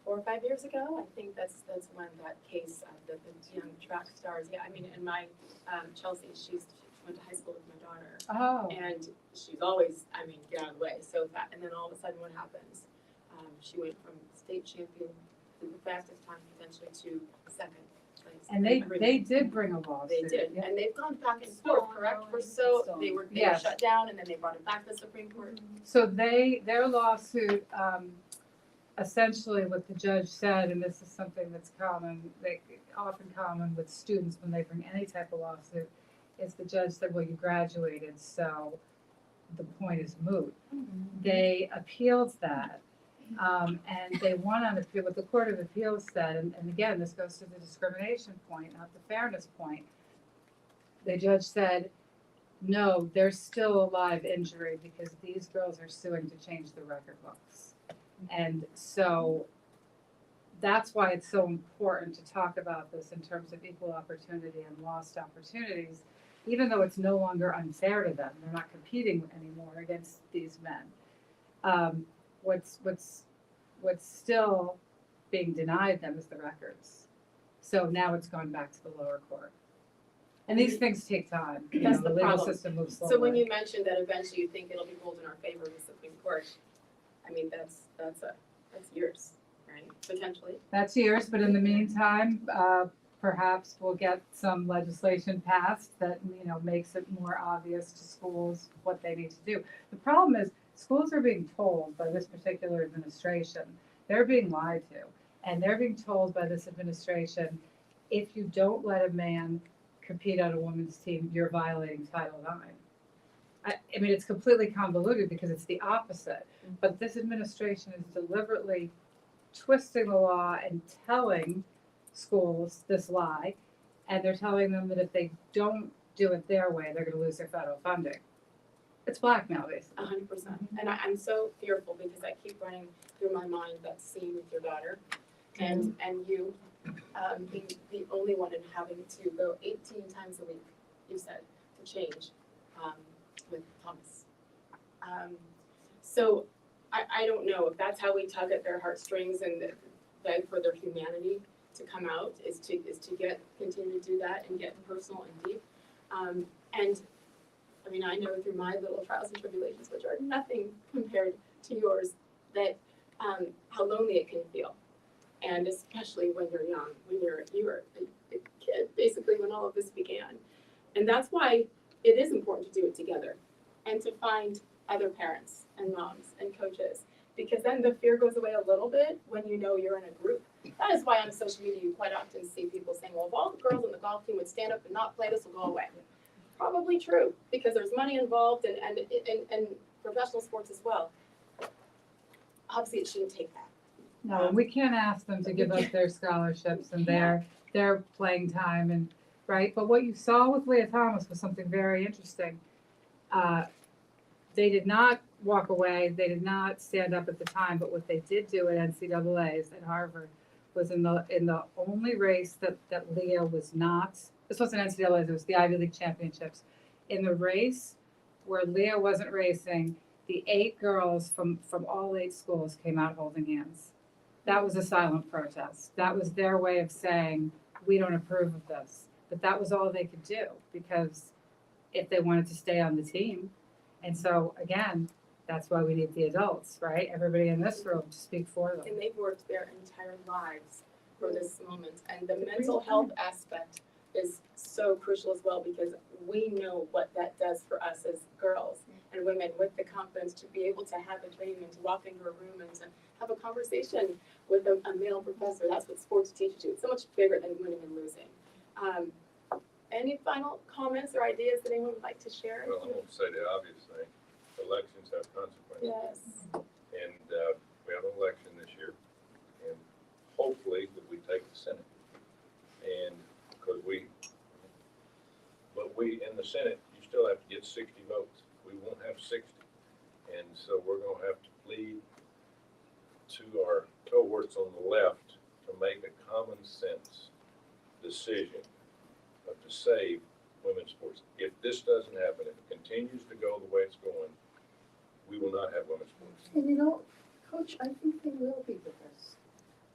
4 or 5 years ago, I think that's when that case of the young track stars. Yeah, I mean, and my Chelsea, she went to high school with my daughter, Oh. and she's always, get out of the way so fast. And then all of a sudden, what happens? She went from state champion, the fastest time potentially, to second place. And they did bring a lawsuit. They did, Yeah. and they've gone back and forth, correct? They were Yes. shut down, and then they brought it back to the Supreme Court. So their lawsuit, essentially what the judge said, and this is something that's often common with students when they bring any type of lawsuit, is the judge said, well, you graduated, so the point is moot. They appealed that, and they won on appeal. What the Court of Appeals said, and again, this goes to the discrimination point, not the fairness point. The judge said, no, there's still a live injury because these girls are suing to change the record books. And so that's why it's so important to talk about this in terms of equal opportunity and lost opportunities, even though it's no longer unfair to them, they're not competing anymore against these men. What's still being denied them is the records. So now it's gone back to the lower court. And these things take time. You That's know, the the legal problem. system moves slowly. So when you mentioned that eventually you think it'll be ruled in our favor in the Supreme Court, I mean, that's years, right, potentially? That's yours, but in the meantime, perhaps we'll get some legislation passed that, you know, makes it more obvious to schools what they need to do. The problem is, schools are being told by this particular administration, they're being lied to. And they're being told by this administration, if you don't let a man compete on a women's team, you're violating Title IX. I mean, it's completely convoluted because it's the opposite. But this administration is deliberately twisting the law and telling schools this lie. And they're telling them that if they don't do it their way, they're going to lose their federal funding. It's blackmail, basically. 100%. And I'm so fearful because I keep running through my mind that scene with your daughter and you being the only one and having to go 18 times a week, you said, to change with Thomas. So I don't know if that's how we tug at their heartstrings and beg for their humanity to come out is to continue to do that and get personal and deep. And I mean, I know through my little trials and tribulations, which are nothing compared to yours, that how lonely it can feel. And especially when you're young, when you were a kid, basically when all of this began. And that's why it is important to do it together and to find other parents and moms and coaches, because then the fear goes away a little bit when you know you're in a group. That is why on social media you quite often see people saying, well, if all the girls on the golf team would stand up and not play, this will go away. Probably true, because there's money involved and professional sports as well. Obviously, it shouldn't take that. No, and we can't ask them to give up their scholarships and their playing time and, right? But what you saw with Leah Thomas was something very interesting. They did not walk away, they did not stand up at the time, but what they did do at NCAA's at Harvard was in the only race that Leah was not, this wasn't NCAA's, it was the Ivy League Championships. In the race where Leah wasn't racing, the 8 girls from all 8 schools came out holding hands. That was a silent protest. That was their way of saying, we don't approve of this. But that was all they could do because if they wanted to stay on the team. And so, again, that's why we need the adults, right? Everybody in this room to speak for them. And they've worked their entire lives for this moment. And the mental health aspect is so crucial as well, because we know what that does for us as girls and women, with the confidence to be able to have a dream and to walk into a room and to have a conversation with a male professor. That's what sports teaches you. It's so much bigger than winning and losing. Any final comments or ideas that anyone would like to share? Well, I won't say the obvious thing. Elections have consequences. Yes. And we have an election this year, and hopefully that we take the Senate. And because we in the Senate, you still have to get 60 votes. We won't have 60. And so we're going to have to plead to our cohorts on the left to make a common sense decision to save women's sports. If this doesn't happen, if it continues to go the way it's going, we will not have women's sports. And you know, Coach, I think they will be with us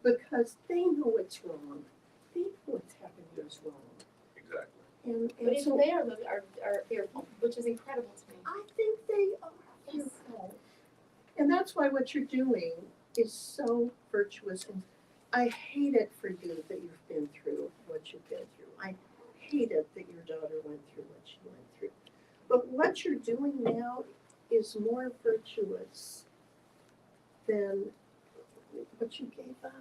because they know it's wrong. They know what's happening is wrong. Exactly. And But even so they are fearful, which is incredible to me. I think they are fearful. And that's why what you're doing is so virtuous. And I hate it for you that you've been through what you've been through. I hate it that your daughter went through what she went through. But what you're doing now is more virtuous than what you gave up,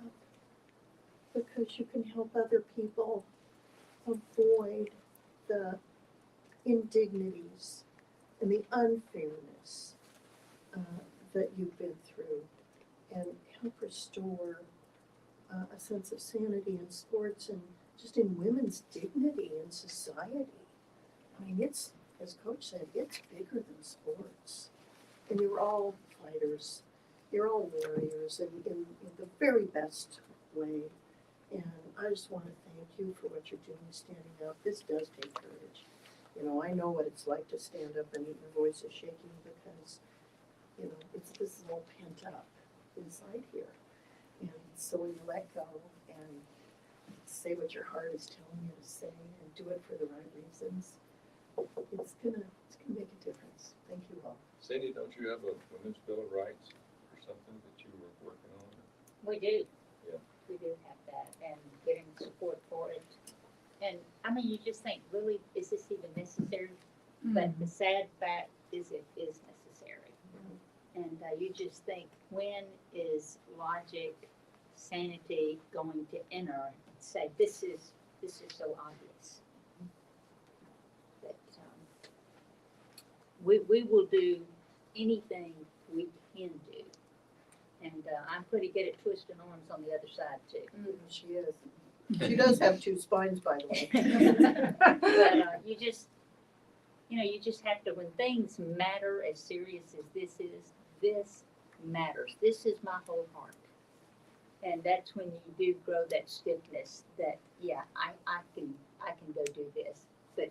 because you can help other people avoid the indignities and the unfairness that you've been through, and help restore a sense of sanity in sports and just in women's dignity in society. I mean, it's, as Coach said, it's bigger than sports. And you're all fighters. You're all warriors in the very best way. And I just want to thank you for what you're doing, standing up. This does take courage. You know, I know what it's like to stand up and your voice is shaking because, you know, this is all pent up inside here. And so when you let go and say what your heart is telling you to say and do it for the right reasons, it's gonna make a difference. Thank you all. Cindy, don't you have a women's bill of rights or something that you were working on? We do. Yeah. We do have that and getting support for it. And I mean, you just think, really, is this even necessary? But the sad fact is it is necessary. And you just think, when is logic, sanity going to enter and say, this is so obvious? That we will do anything we can do. And I'm pretty good at twisting arms on the other side too. She is. She does have two spines, by the way. But you just have to, when things matter as serious as this is, this matters. This is my whole heart. And that's when you do grow that stiffness that, yeah, I can go do this. But,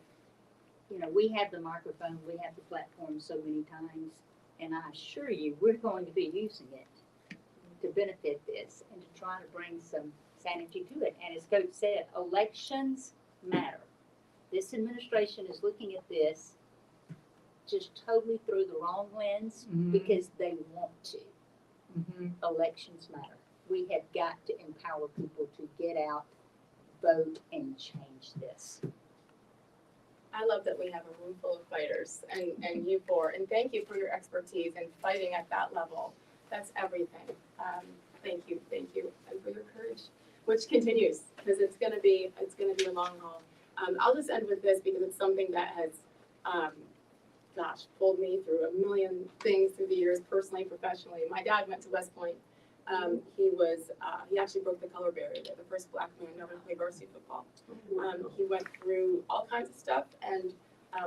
you know, we have the microphone, we have the platform so many times, and I assure you, we're going to be using it to benefit this and to try to bring some sanity to it. And as Coach said, elections matter. This administration is looking at this just totally through the wrong lens because they want to. Elections matter. We have got to empower people to get out, vote, and change this. I love that we have a room full of fighters and you four, and thank you for your expertise and fighting at that level. That's everything. Thank you, and for your courage, which continues, because it's gonna be a long haul. I'll just end with this because it's something that has, pulled me through a million things through the years, personally, professionally. My dad went to West Point. He actually broke the color barrier there, the first black man ever to play varsity football. He went through all kinds of stuff and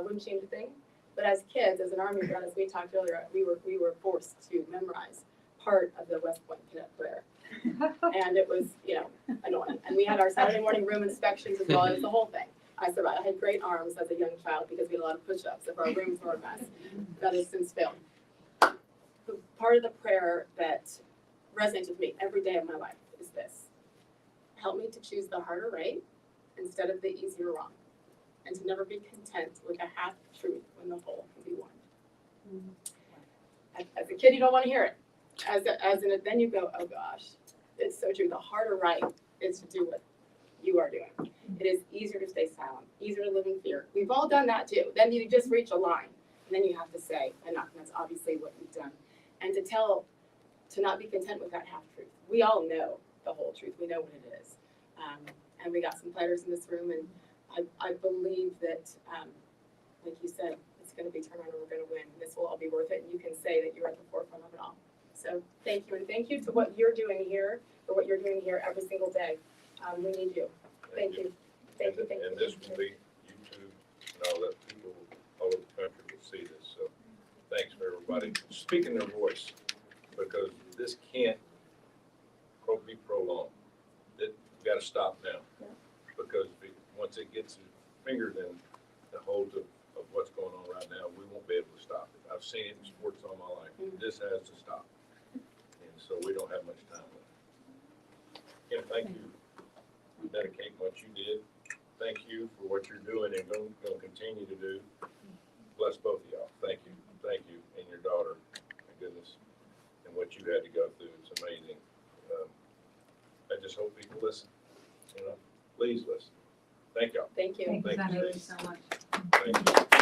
wouldn't change a thing. But as kids, as an Army brat, as we talked earlier, we were forced to memorize part of the West Point cadet prayer. And it was, annoying. And we had our Saturday morning room inspections as well. It was the whole thing. I survived. I had great arms as a young child because we had a lot of push-ups if our rooms were a mess. That has since failed. The part of the prayer that resonates with me every day of my life is this: help me to choose the harder right instead of the easier wrong, and to never be content with a half truth when the whole can be one. As a kid, you don't want to hear it. Then you go, oh gosh, it's so true. The harder right is to do what you are doing. It is easier to stay silent, easier to live in fear. We've all done that too. Then you just reach a line, and then you have to say enough, and that's obviously what you've done. And to not be content with that half truth. We all know the whole truth. We know what it is. And we got some fighters in this room, and I believe that, like you said, it's going to be turned around and we're going to win. This will all be worth it, and you can say that you're at the forefront of it all. So thank you, and thank you to what you're doing here, for what you're doing here every single day. We need you. Thank you. Thank you. And this will be YouTube, and all that people all over the country will see this. So thanks for everybody speaking their voice, because this can't be prolonged. We've got to stop now, because once it gets fingered in the hold of what's going on right now, we won't be able to stop it. I've seen it in sports all my life. This has to stop, and so we don't have much time left. Kim, thank you for dedicating what you did. Thank you for what you're doing and going to continue to do. Bless both of y'all. Thank you, and your daughter. My goodness, and what you had to go through. It's amazing. I just hope people listen. Please listen. Thank y'all. Thank you. Thank you. Thank you so much. Thank you.